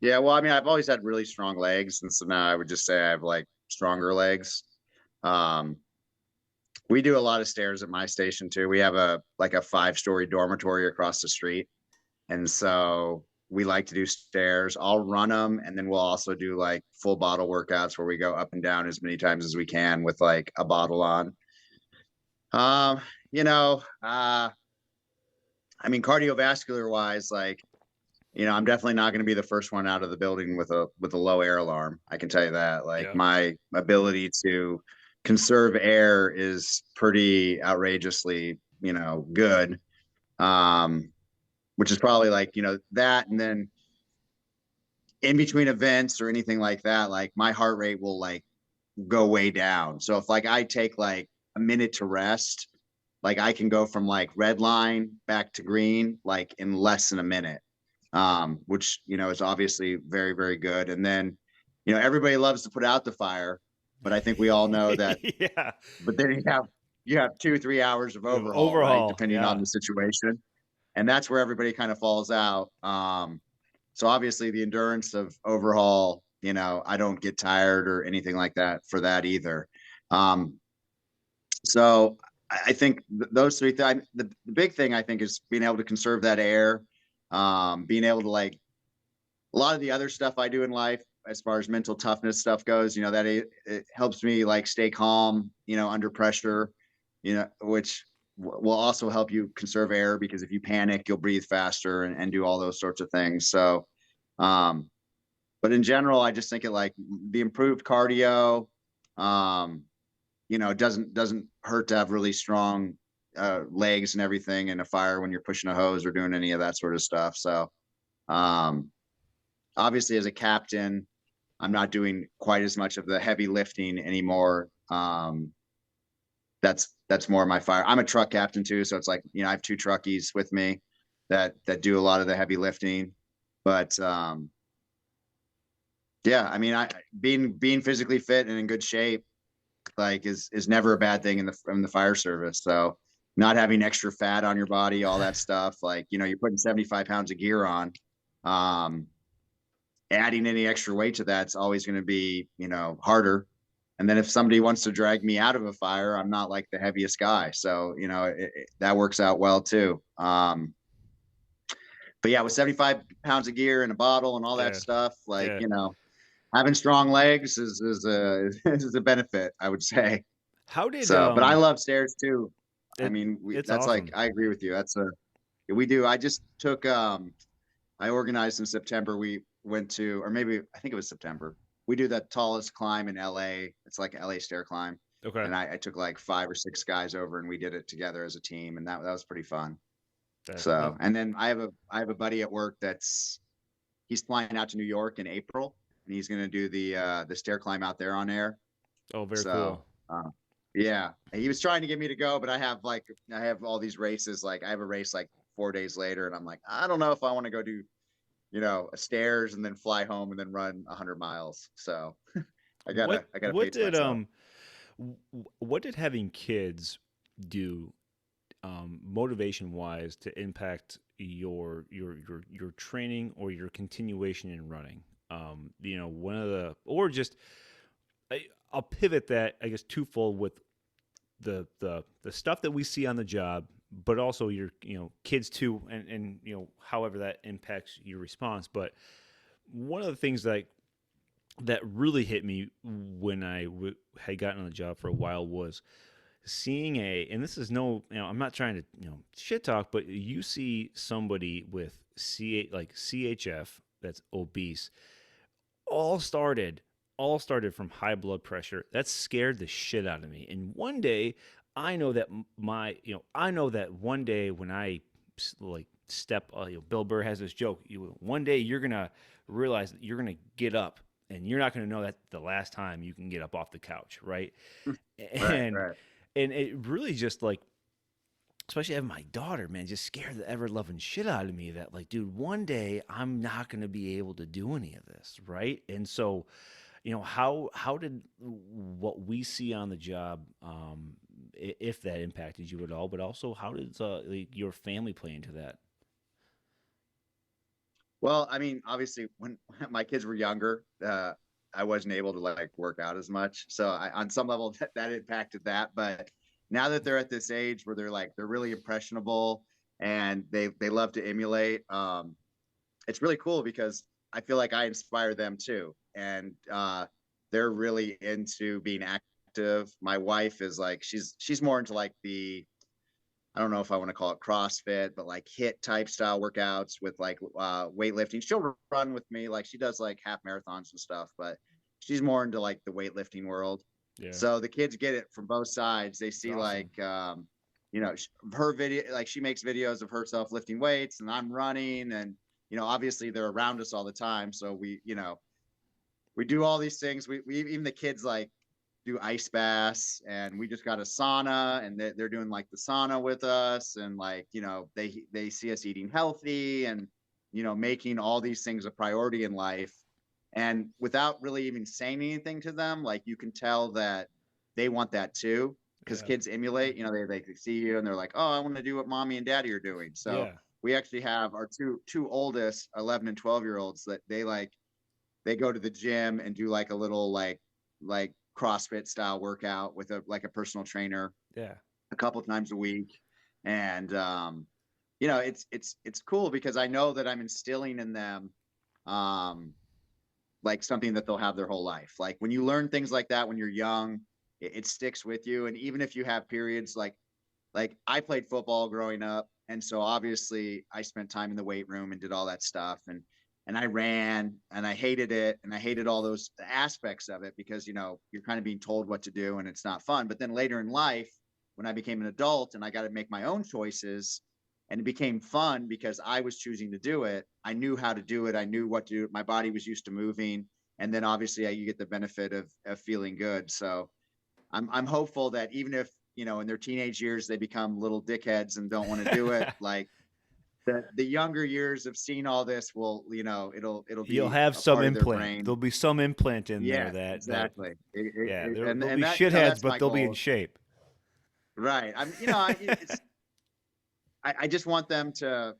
Yeah, well, I mean, I've always had really strong legs, and so now I would just say I have like stronger legs. Um, we do a lot of stairs at my station too. We have a 5-story dormitory across the street, and so we like to do stairs. I'll run them, and then we'll also do like full bottle workouts where we go up and down as many times as we can with like a bottle on. Um, I mean, cardiovascular wise, like I'm definitely not going to be the first one out of the building with a low air alarm. I can tell you that. Like Yeah. my ability to conserve air is pretty outrageously, good. Um, which is probably like, that. And then in between events or anything like that, like my heart rate will like go way down. So if like I take like a minute to rest, like I can go from like red line back to green like in less than a minute, which is obviously very very good. And then everybody loves to put out the fire, but I think we all know that. Yeah. But then you have 2 3 hours of overhaul, right, Overhaul. depending on Yeah. the situation, and that's where everybody kind of falls out. So obviously the endurance of overhaul, I don't get tired or anything like that for that either. Um, so I think those three things. The big thing I think is being able to conserve that air, being able to like a lot of the other stuff I do in life as far as mental toughness stuff goes. That it helps me like stay calm, under pressure, which will also help you conserve air because if you panic, you'll breathe faster and do all those sorts of things. So, um, but in general, I just think it like the improved cardio, um, doesn't hurt to have really strong legs and everything in a fire when you're pushing a hose or doing any of that sort of stuff. So um, obviously as a captain, I'm not doing quite as much of the heavy lifting anymore. That's more my fire. I'm a truck captain too, so it's like I have two truckies with me that do a lot of the heavy lifting. But yeah, I mean, I being physically fit and in good shape like is never a bad thing in the fire service. So not having extra fat on your body, all that stuff, like you're putting 75 pounds of gear on. Um, Adding any extra weight to that's always going to be harder. And then if somebody wants to drag me out of a fire, I'm not like the heaviest guy, so that works out well too. But yeah, with 75 pounds of gear and a bottle and all that Yeah. stuff, like Yeah. having strong legs is a is a benefit, I would say. How did So, but I love stairs too. I it mean, it's that's like awesome. I agree with you. That's a we do. I just took I organized in September. We went to, or maybe I think it was September. We do the tallest climb in LA. It's like LA stair climb, Okay. and I took like 5 or 6 guys over, and we did it together as a team, and that was pretty fun. That So, and then I have a buddy at work he's flying out to New York in April, and he's going to do the stair climb out there on air. oh, very So, cool. yeah, he was trying to get me to go, but I have all these races. Like I have a race like 4 days later, and I'm like, I don't know if I want to go do stairs and then fly home and then run 100 miles. So I gotta What pace did myself. what did having kids do motivation wise to impact your training or your continuation in running? One of the or just I'll pivot that I guess twofold with the stuff that we see on the job, but also your kids too, and however that impacts your response. But one of the things that really hit me when had gotten on the job for a while was seeing and this is no, I'm not trying to shit talk, but you see somebody with CHF that's obese, all started all started from high blood pressure. That scared the shit out of me. And one day, I know that I know that one day when I like step, Bill Burr has this joke. One day you're gonna realize that you're gonna get up, and you're not gonna know that the last time you can get up off the couch, right? Right, And right. and it really just like, especially having my daughter, man, just scared the ever loving shit out of me that, like, dude, one day I'm not going to be able to do any of this, right? And so, how did what we see on the job, if that impacted you at all, but also how did like, your family play into that? Well, I mean, obviously, when my kids were younger, I wasn't able to like work out as much. So on some level, that impacted that. But now that they're at this age where they're really impressionable and they love to emulate, it's really cool because I feel like I inspire them too, and they're really into being active. My wife is like she's more into like I don't know if I want to call it CrossFit, but like hit type style workouts with like weightlifting. She'll run with me, like she does like half marathons and stuff, but she's more into like the weightlifting world. Yeah. So the kids get it from both sides. They It's see awesome. like her video, like she makes videos of herself lifting weights and I'm running, and obviously they're around us all the time, so we do all these things. We even the kids like do ice baths, and we just got a sauna, and they're doing like the sauna with us, and like they see us eating healthy, and making all these things a priority in life, and without really even saying anything to them, like you can tell that they want that too, because Yeah. kids emulate. They see you and they're like, oh, I want to do what mommy and daddy are doing. So Yeah. we actually have our two oldest 11 and 12 year olds that they go to the gym and do like a little like CrossFit style workout with a personal trainer Yeah. a couple times a week. And it's cool because I know that I'm instilling in them um like something that they'll have their whole life. Like when you learn things like that when you're young, it sticks with you. And even if you have periods like I played football growing up, and so obviously I spent time in the weight room and did all that stuff, and I ran and I hated it, and I hated all those aspects of it because you're kind of being told what to do and it's not fun. But then later in life, when I became an adult and I got to make my own choices, and it became fun because I was choosing to do it. I knew how to do it. I knew what to do. My body was used to moving, and then obviously you get the benefit of feeling good. So I'm hopeful that even if in their teenage years they become little dickheads and don't want to do it, like the younger years of seeing all this will it'll You'll be have a some part of their implant. brain. There'll be some implant in there Yeah, that exactly. yeah, they'll And be that shitheads, that's but my they'll be in goal. shape. Right. I just want them to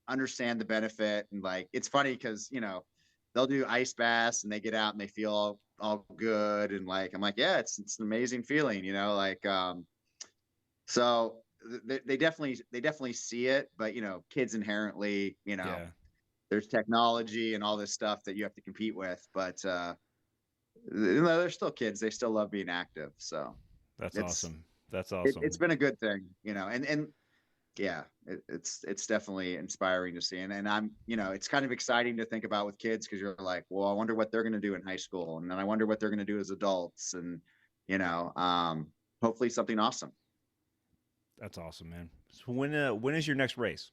understand the benefit, and like it's funny because they'll do ice baths and they get out and they feel all good, and like I'm like, yeah, it's an amazing feeling, like so they definitely see it, but kids inherently, Yeah, there's technology and all this stuff that you have to compete with, but they're still kids. They still love being active, so that's it's awesome. That's it's awesome. been a good thing, and yeah, it's definitely inspiring to see, and I'm it's kind of exciting to think about with kids because you're like, well, I wonder what they're going to do in high school, and then I wonder what they're going to do as adults, and you know um hopefully something awesome. That's awesome, man. So when is your next race?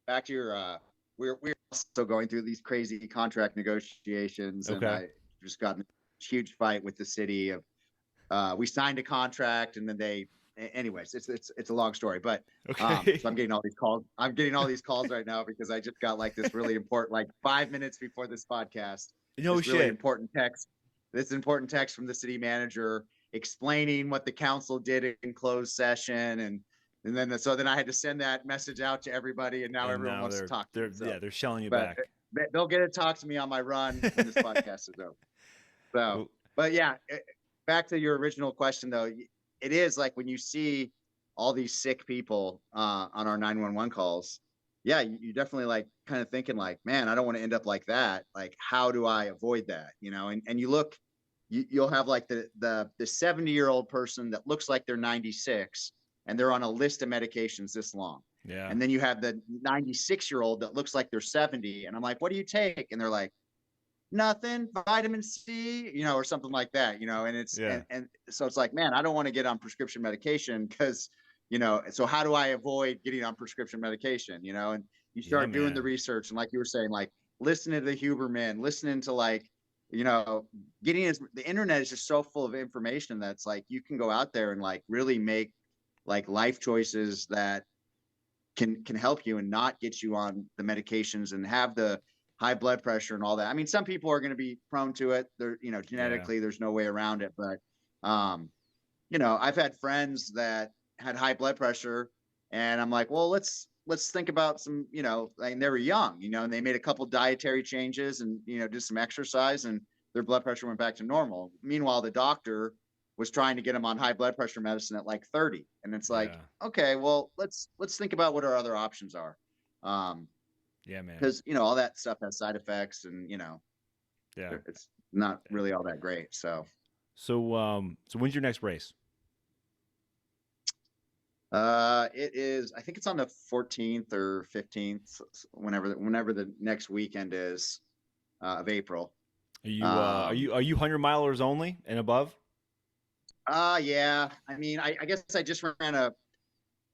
Back to your we're also going through these crazy contract negotiations, and Okay. I just got in a huge fight with the city of we signed a contract, and then anyways, it's a long story, but so Okay. I'm getting all these calls right now because I just got like this really important, like 5 minutes before this podcast, No this really shit. important text this important text from the city manager explaining what the council did in closed session, and then I had to send that message out to everybody, and now And everyone now wants to talk to me. So they're shelling you but back. they'll get to talk to me on my run when this podcast is over. So, Well, but yeah, back to your original question though, it is like when you see all these sick people on our 911 calls, yeah, you definitely like kind of thinking like, man, I don't want to end up like that. Like, how do I avoid that? And you look, you'll have like the 70-year-old person that looks like they're 96 and they're on a list of medications this long. yeah. And then you have the 96-year-old that looks like they're 70. And I'm like, what do you take? And they're like, nothing, vitamin C, or something like that, and it's Yeah. and so it's like, man, I don't want to get on prescription medication because, so how do I avoid getting on prescription medication, and you Yeah, start doing the man. research, and like you were saying, like listening to the Huberman, listening to like, you know, the internet is just so full of information that's like you can go out there and like really make like life choices that can help you and not get you on the medications and have the high blood pressure and all that. I mean, some people are going to be prone to it. They're, Yeah. genetically, there's no way around it. But, um, I've had friends that had high blood pressure, and I'm like, well, let's think about some, like they were young, and they made a couple dietary changes and did some exercise, and their blood pressure went back to normal. Meanwhile, the doctor was trying to get them on high blood pressure medicine at like 30, and it's like, Yeah. okay, well, let's think about what our other options are, um, Yeah, man. because all that stuff has side effects, and Yeah. it's not really all that great. So So when's your next race? It is. I think it's on the 14th or 15th, whenever the next weekend is of April. Um, Are you 100 milers only and above? yeah. I mean, I guess I just ran a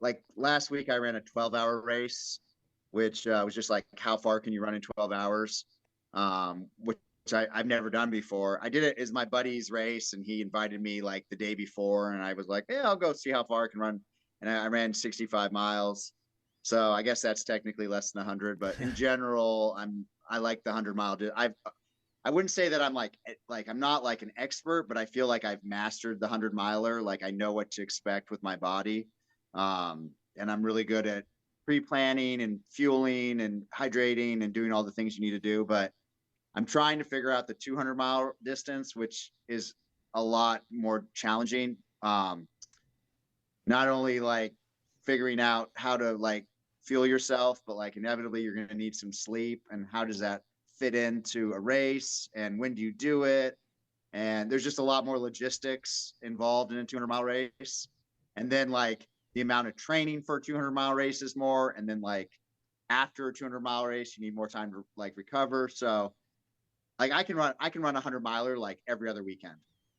like last week. I ran a 12-hour race, which was just like how far can you run in 12 hours? Which I've never done before. I did it as my buddy's race, and he invited me like the day before, and I was like, yeah, I'll go see how far I can run. And I ran 65 miles. So I guess that's technically less than 100, but in general, I like the 100 mile. I wouldn't say that I'm like I'm not like an expert, but I feel like I've mastered the 100 miler. Like I know what to expect with my body, and I'm really good at pre-planning and fueling and hydrating and doing all the things you need to do. But I'm trying to figure out the 200-mile distance, which is a lot more challenging. Not only like figuring out how to like fuel yourself, but like inevitably you're going to need some sleep. And how does that fit into a race? And when do you do it? And there's just a lot more logistics involved in a 200-mile race. And then like the amount of training for a 200-mile race is more. And then like after a 200-mile race, you need more time to like recover. So like I can run a 100 miler like every other weekend,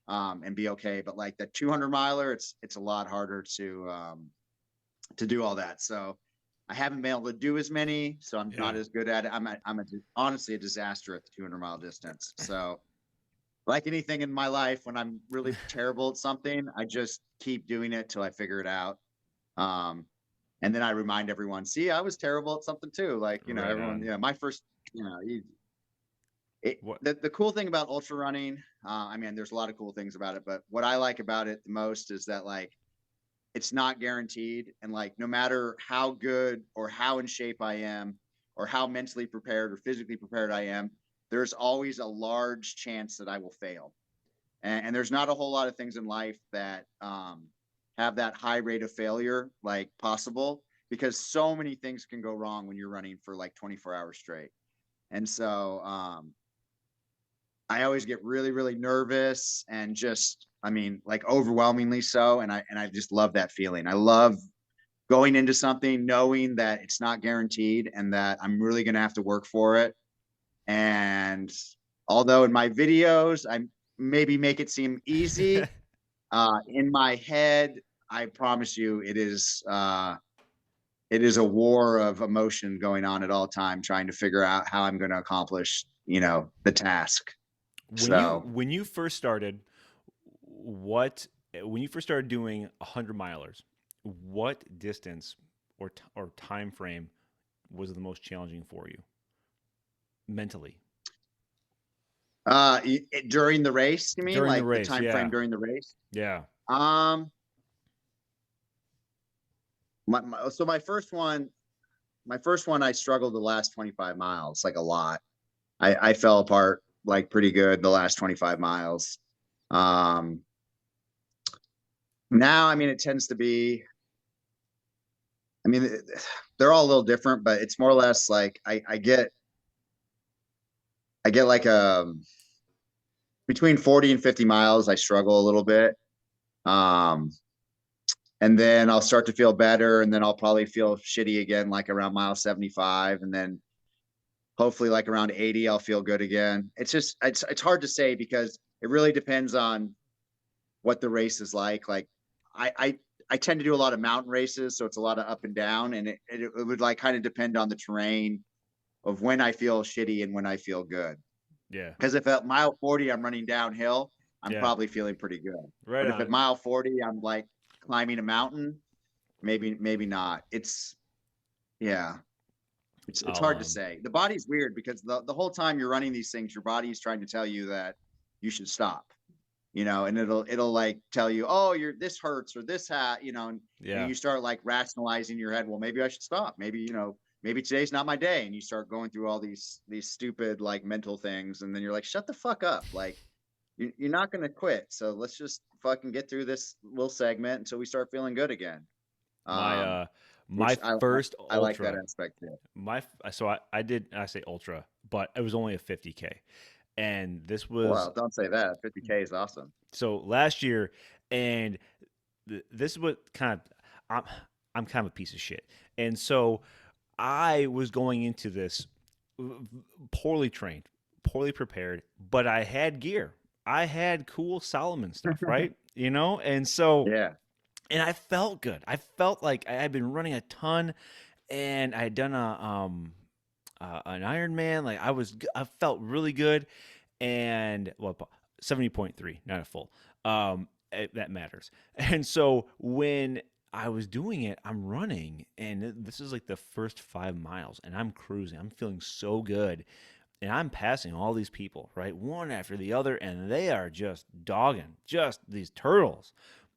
and be okay. But like the 200 miler, it's a lot harder to do all that. So I haven't been able to do as many, so I'm not Yeah. as good at it. Honestly a disaster at the 200-mile distance. So like anything in my life, when I'm really terrible at something, I just keep doing it till I figure it out. Um, and then I remind everyone, see, I was terrible at something too. Like, Right everyone, on. my first, you know, What? the cool thing about ultra running, I mean, there's a lot of cool things about it, but what I like about it the most is that like it's not guaranteed, and like no matter how good or how in shape I am, or how mentally prepared or physically prepared I am, there's always a large chance that I will fail. And there's not a whole lot of things in life that have that high rate of failure like possible, because so many things can go wrong when you're running for like 24 hours straight. And so I always get really, really nervous, and just, I mean, like overwhelmingly so. And I just love that feeling. I love going into something knowing that it's not guaranteed and that I'm really going to have to work for it. And although in my videos, I maybe make it seem easy, in my head, I promise you, it is a war of emotion going on at all time, trying to figure out how I'm going to accomplish, the task. So, When you first started, what when you first started doing 100 milers, what distance or time frame was the most challenging for you mentally during the race, you mean during the like the race? time frame Yeah, during the race? yeah. Um, so my first one, I struggled the last 25 miles, like a lot. I fell apart like pretty good the last 25 miles. Um, Now, I mean, it tends to be, I mean, they're all a little different, but it's more or less like I get like between 40 and 50 miles, I struggle a little bit. Um, and then I'll start to feel better, and then I'll probably feel shitty again, like around mile 75. And then hopefully like around 80, I'll feel good again. It's hard to say, because it really depends on what the race is like. Like I I I tend to do a lot of mountain races, so it's a lot of up and down, and it would like kind of depend on the terrain of when I feel shitty and when I feel good. Yeah. Because if at mile 40 I'm running downhill, I'm Yeah. probably feeling pretty good. Right But if at on. mile 40 I'm like climbing a mountain, maybe not. Yeah, it's hard to Um, say. The body's weird, because the whole time you're running these things, your body's trying to tell you that you should stop. And it'll like tell you, oh, this hurts, or this and yeah. you start like rationalizing in your head, well, maybe I should stop. Maybe today's not my day, and you start going through all these stupid like mental things, and then you're like, shut the fuck up, like you're not gonna quit. So let's just fucking get through this little segment until we start feeling good again. My Um, my which first I like that ultra. aspect too. I say ultra, but it was only a 50K. And this was Well, don't say that. 50K is awesome. so last year, and this is what kind of I'm I'm kind of a piece of shit. And so I was going into this poorly trained, poorly prepared, but I had gear. I had cool Solomon stuff, right? And so Yeah. and I felt good. I felt like I had been running a ton, and I had done an Ironman. Like I felt really good, and well, 70.3, not a full. That matters. And so when I was doing it, I'm running, and this is like the first 5 miles, and I'm cruising. I'm feeling so good, and I'm passing all these people, right, one after the other, and they are just dogging, just these turtles.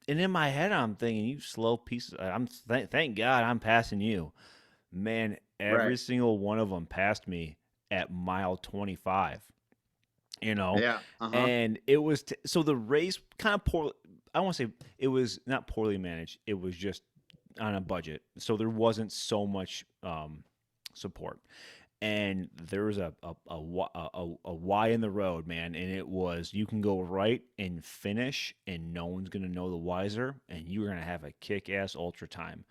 And in my head, I'm thinking, "You slow pieces." Thank God I'm passing you, man. Every Right. single one of them passed me at mile 25, you know, Yeah. Uh-huh. and it was so the race kind of poor. I won't say it was not poorly managed. It was just on a budget, so there wasn't so much support. And there was a Y in the road, man, and it was you can go right and finish, and no one's gonna know the wiser, and you're gonna have a kick-ass ultra time,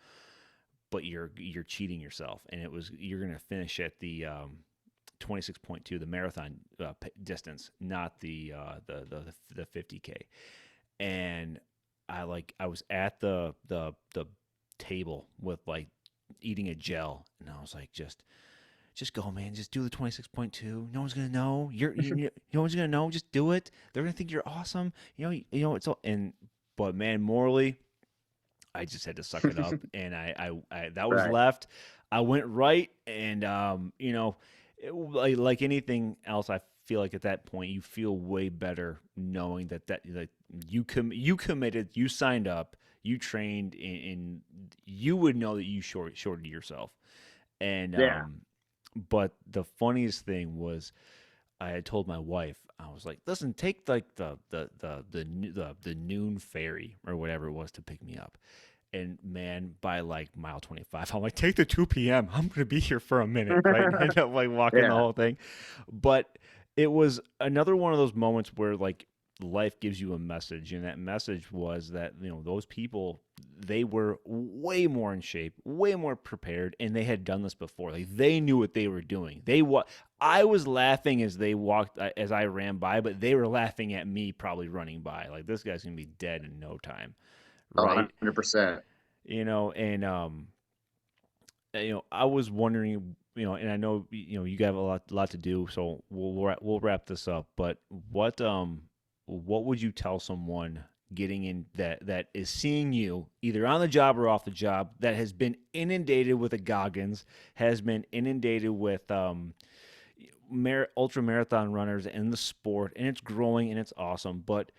but you're cheating yourself, and it was you're gonna finish at the 26.2, the marathon distance, not the 50K. And I was at the table with like eating a gel, and I was like, just go, man. Just do the 26.2. No one's gonna know. No one's gonna know. Just do it. They're gonna think you're awesome. It's all. And but man, morally, I just had to suck it up, and I that was Right. left. I went right, and like anything else, I feel like at that point you feel way better knowing that like you committed, you signed up, you trained, and you would know that you shorted yourself. And Yeah. but the funniest thing was I had told my wife, I was like, "Listen, take like the noon ferry or whatever it was to pick me up." And man, by like mile 25, I'm like, "Take the 2 p.m. I'm gonna be here for a minute," right? And I end up like walking the Yeah. whole thing. But it was another one of those moments where like life gives you a message, and that message was that those people, they were way more in shape, way more prepared, and they had done this before. Like they knew what they were doing. I was laughing as they walked, as I ran by, but they were laughing at me probably running by. Like this guy's gonna be dead in no time, Oh, right? 100%. And I was wondering, and I know you got a lot to do, so we'll wrap this up. But what would you tell someone getting in that is seeing you either on the job or off the job, that has been inundated with a Goggins, has been inundated with ultra marathon runners in the sport, and it's growing and it's awesome, but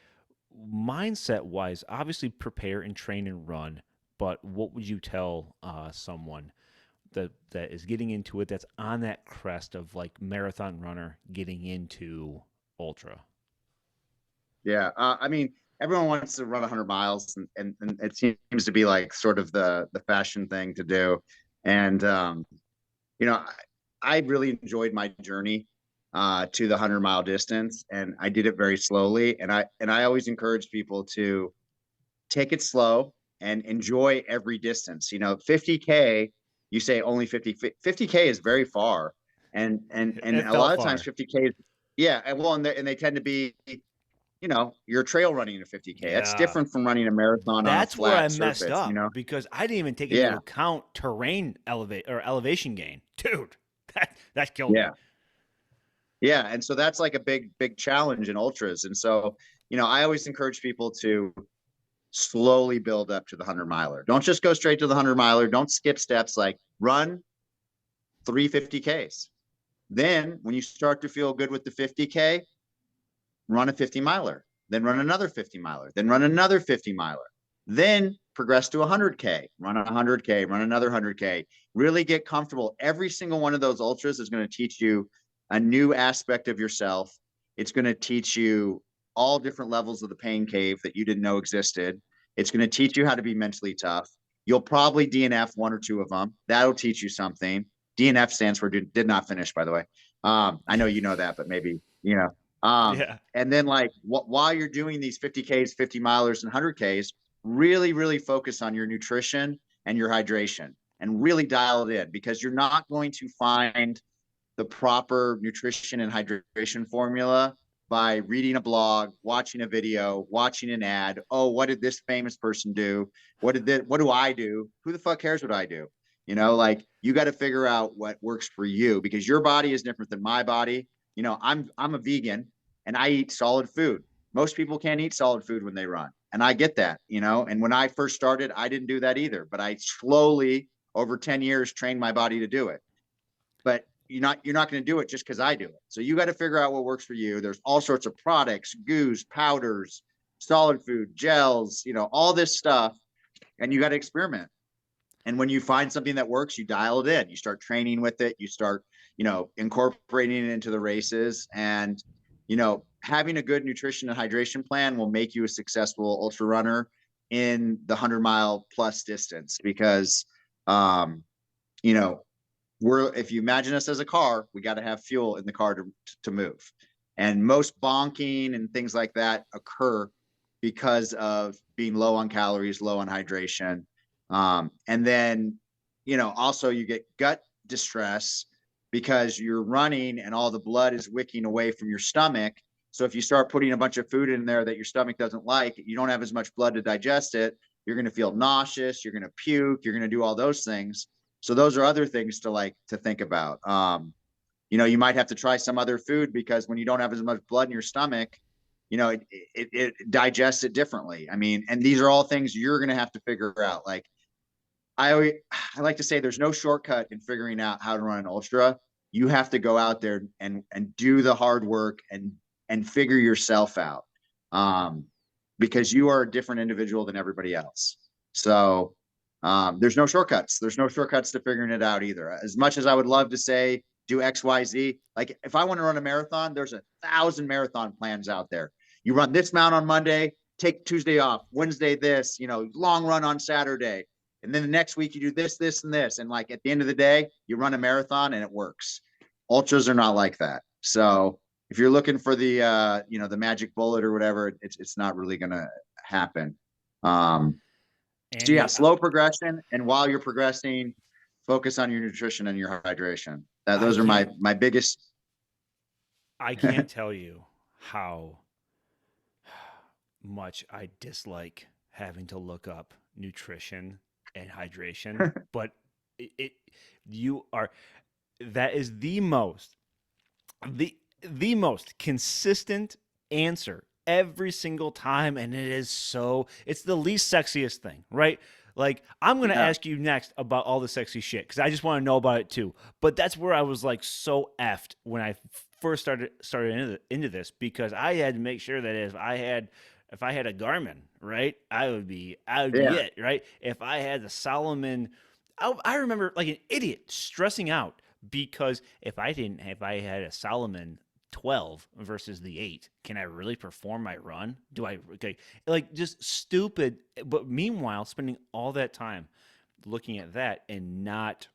mindset wise, obviously prepare and train and run. But what would you tell someone that is getting into it, that's on that crest of like marathon runner getting into ultra? Yeah. I mean, everyone wants to run 100 miles, and it seems to be like sort of the fashion thing to do. And you know, I really enjoyed my journey to the 100-mile distance, and I did it very slowly. And I always encourage people to take it slow and enjoy every distance. 50K, you say only 50K is very far. And It a felt lot of times far. 50K is, yeah, and well, and they tend to be, you're trail running in a 50K. That's Yeah. different from running a marathon on a That's where I flat messed surface, up because I didn't even take into Yeah. account terrain elevation gain. Dude, that killed me. Yeah. Yeah. And so that's like a big challenge in ultras. And so, I always encourage people to slowly build up to the 100-miler. Don't just go straight to the 100-miler. Don't skip steps. Like run 350Ks. Then when you start to feel good with the 50K, run a 50-miler, then run another 50-miler, then run another 50-miler, then progress to 100K, run a 100K, run another 100K. Really get comfortable. Every single one of those ultras is going to teach you a new aspect of yourself. It's going to teach you all different levels of the pain cave that you didn't know existed. It's going to teach you how to be mentally tough. You'll probably DNF one or two of them. That'll teach you something. DNF stands for did not finish, by the way. I know you know that, but maybe, Yeah. and then like while you're doing these 50Ks, 50 milers and 100Ks, really, really focus on your nutrition and your hydration, and really dial it in, because you're not going to find the proper nutrition and hydration formula by reading a blog, watching a video, watching an ad. Oh, what did this famous person do? What do I do? Who the fuck cares what I do? Like, you got to figure out what works for you, because your body is different than my body. I'm a vegan and I eat solid food. Most people can't eat solid food when they run. And I get that, and when I first started, I didn't do that either, but I slowly over 10 years trained my body to do it. But you're not going to do it just because I do it. So you got to figure out what works for you. There's all sorts of products, goos, powders, solid food, gels, all this stuff, and you got to experiment. And when you find something that works, you dial it in. You start training with it. You start, incorporating it into the races. And, having a good nutrition and hydration plan will make you a successful ultra runner in the 100-mile plus distance, because, you know, if you imagine us as a car, we got to have fuel in the car to move. And most bonking and things like that occur because of being low on calories, low on hydration. And then, also you get gut distress because you're running and all the blood is wicking away from your stomach. So if you start putting a bunch of food in there that your stomach doesn't like, you don't have as much blood to digest it. You're going to feel nauseous. You're going to puke. You're going to do all those things. So those are other things to think about. You might have to try some other food, because when you don't have as much blood in your stomach, it digests it differently. I mean, and these are all things you're going to have to figure out. Like, I like to say, there's no shortcut in figuring out how to run an ultra. You have to go out there and do the hard work and figure yourself out, because you are a different individual than everybody else. So there's no shortcuts. There's no shortcuts to figuring it out either. As much as I would love to say do X, Y, Z, like if I want to run a marathon, there's 1,000 marathon plans out there. You run this amount on Monday, take Tuesday off, Wednesday this, long run on Saturday. And then the next week you do this, this, and this. And like at the end of the day, you run a marathon and it works. Ultras are not like that. So if you're looking for the the magic bullet or whatever, it's not really gonna happen. So yeah, Andy, slow progression, and while you're progressing, focus on your nutrition and your hydration. I Those are can't my biggest. I can't tell you how much I dislike having to look up nutrition and hydration, but it you are that is the the most consistent answer every single time, and it's the least sexiest thing, right? Like, I'm going to Yeah, ask you next about all the sexy shit because I just want to know about it too. But that's where I was like so effed when I first started into this, because I had to make sure that if I had a Garmin, right, I would be yeah, it, right? If I had the Solomon, I remember like an idiot stressing out because if I had a Solomon 12 versus the 8, can I really perform my run? Do I, okay, like just stupid. But meanwhile, spending all that time looking at that and not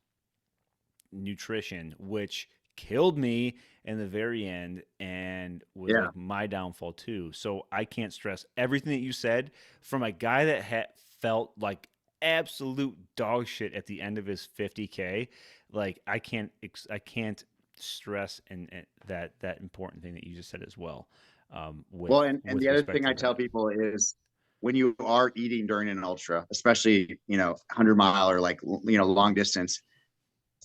nutrition, which killed me in the very end and was yeah. like my downfall too. So I can't stress everything that you said from a guy that felt like absolute dog shit at the end of his 50K. Like, I can't stress and that important thing that you just said as well, Well, and with the other respect thing to I tell that. people is, when you are eating during an ultra, especially 100-mile or like long distance,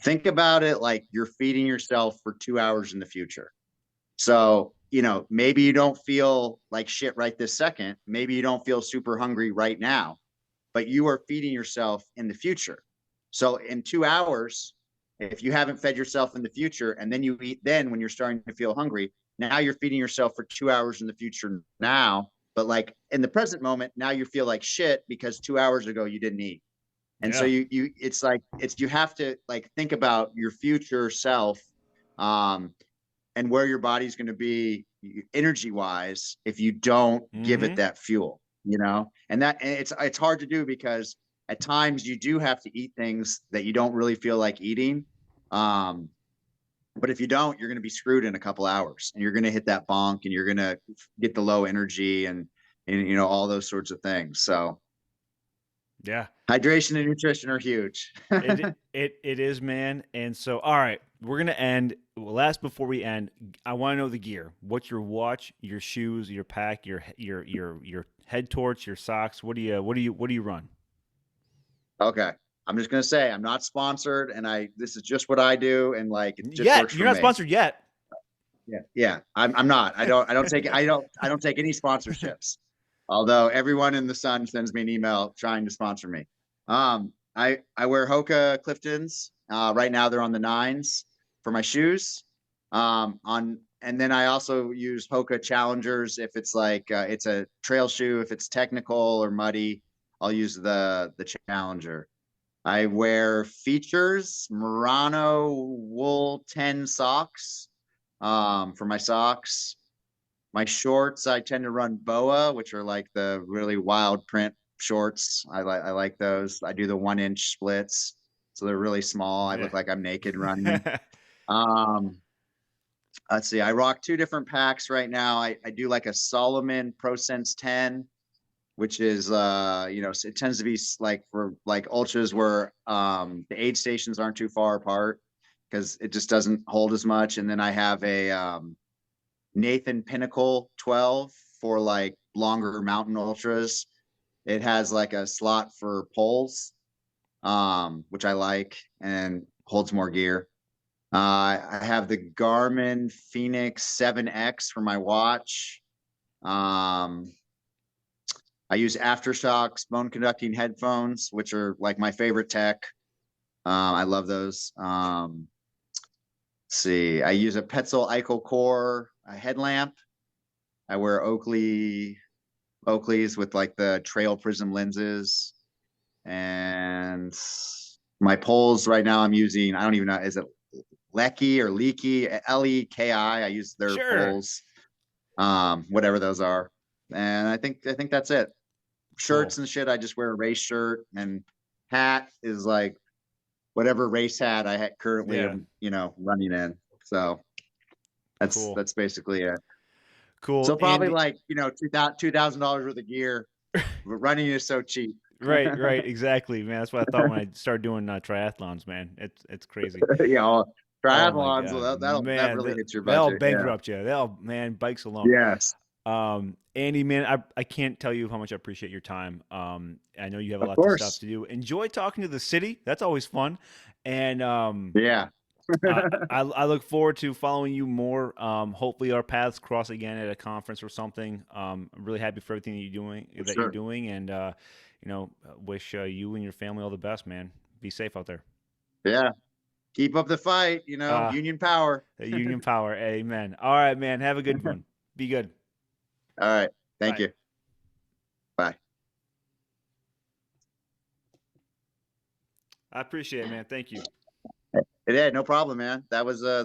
think about it like you're feeding yourself for 2 hours in the future. So, maybe you don't feel like shit right this second. Maybe you don't feel super hungry right now, but you are feeding yourself in the future. So in 2 hours, if you haven't fed yourself in the future and then you eat then when you're starting to feel hungry, now you're feeding yourself for 2 hours in the future now. But like in the present moment, now you feel like shit because 2 hours ago you didn't eat. And so Yeah. you have to like think about your future self, um, and where your body's going to be energy wise if you don't give it Mm-hmm. that fuel, and it's hard to do, because at times you do have to eat things that you don't really feel like eating. um but if you don't, you're going to be screwed in a couple hours, and you're going to hit that bonk, and you're going to get the low energy, and all those sorts of things. So Yeah. Hydration and nutrition are huge. It is, man. And so, all right, we're gonna end. Well, last before we end, I want to know the gear. What's your watch, your shoes, your pack, your head torch, your socks? What do you run? Okay. I'm just gonna say I'm not sponsored, and this is just what I do, and like it just Yet works you're for not me. sponsored yet. Yeah, yeah. I'm not. I don't take any sponsorships. Although everyone in the sun sends me an email trying to sponsor me. I wear Hoka Cliftons. Right now they're on the nines for my shoes. On and then I also use Hoka Challengers if it's like it's a trail shoe. If it's technical or muddy, I'll use the Challenger. I wear Features Murano wool 10 socks for my socks. My shorts, I tend to run BOA, which are like the really wild print shorts. I like those. I do the 1 inch splits, so they're really small. I Yeah. look like I'm naked running. Um, let's see. I rock two different packs right now. I do like a Solomon ProSense 10, which is it tends to be like for like ultras where the aid stations aren't too far apart because it just doesn't hold as much. And then I have a Nathan Pinnacle 12 for like longer mountain ultras. It has like a slot for poles, which I like and holds more gear. I have the Garmin Phoenix 7X for my watch. Um, I use Aftershocks bone conducting headphones, which are like my favorite tech. I love those. Let's see, I use a Petzl Eichel Core headlamp. I wear Oakleys with like the trail prism lenses. And my poles right now I'm using, I don't even know, is it Lecky or Leaky? Leki. I use their Sure. poles, whatever those are. And I think that's it. Cool. Shirts and shit, I just wear a race shirt, and hat is like whatever race hat currently Yeah. am, running in. So that's Cool. that's basically it. Cool. So probably And like $2,000 worth of gear. But running is so cheap. right, right, exactly, man. That's what I thought when I started doing triathlons, man. It's crazy. Well, Oh my triathlons, god, well, that man, really hits your they'll budget. Yeah. bankrupt you. They'll man bikes alone. Yes, Andy, man, I can't tell you how much I appreciate your time. I know you have a of lot of stuff course. to do. Enjoy talking to the city. That's always fun. And Yeah, I look forward to following you more. Hopefully, our paths cross again at a conference or something. I'm really happy for everything for that you're sure. doing, and wish you and your family all the best, man. Be safe out there. Yeah. Keep up the fight, Uh, union power. Union power. Amen. All right, man. Have a good one. Be good. All right. Thank Bye. you. Bye. I appreciate it, man. Thank you. Yeah, no problem, man. That was fun.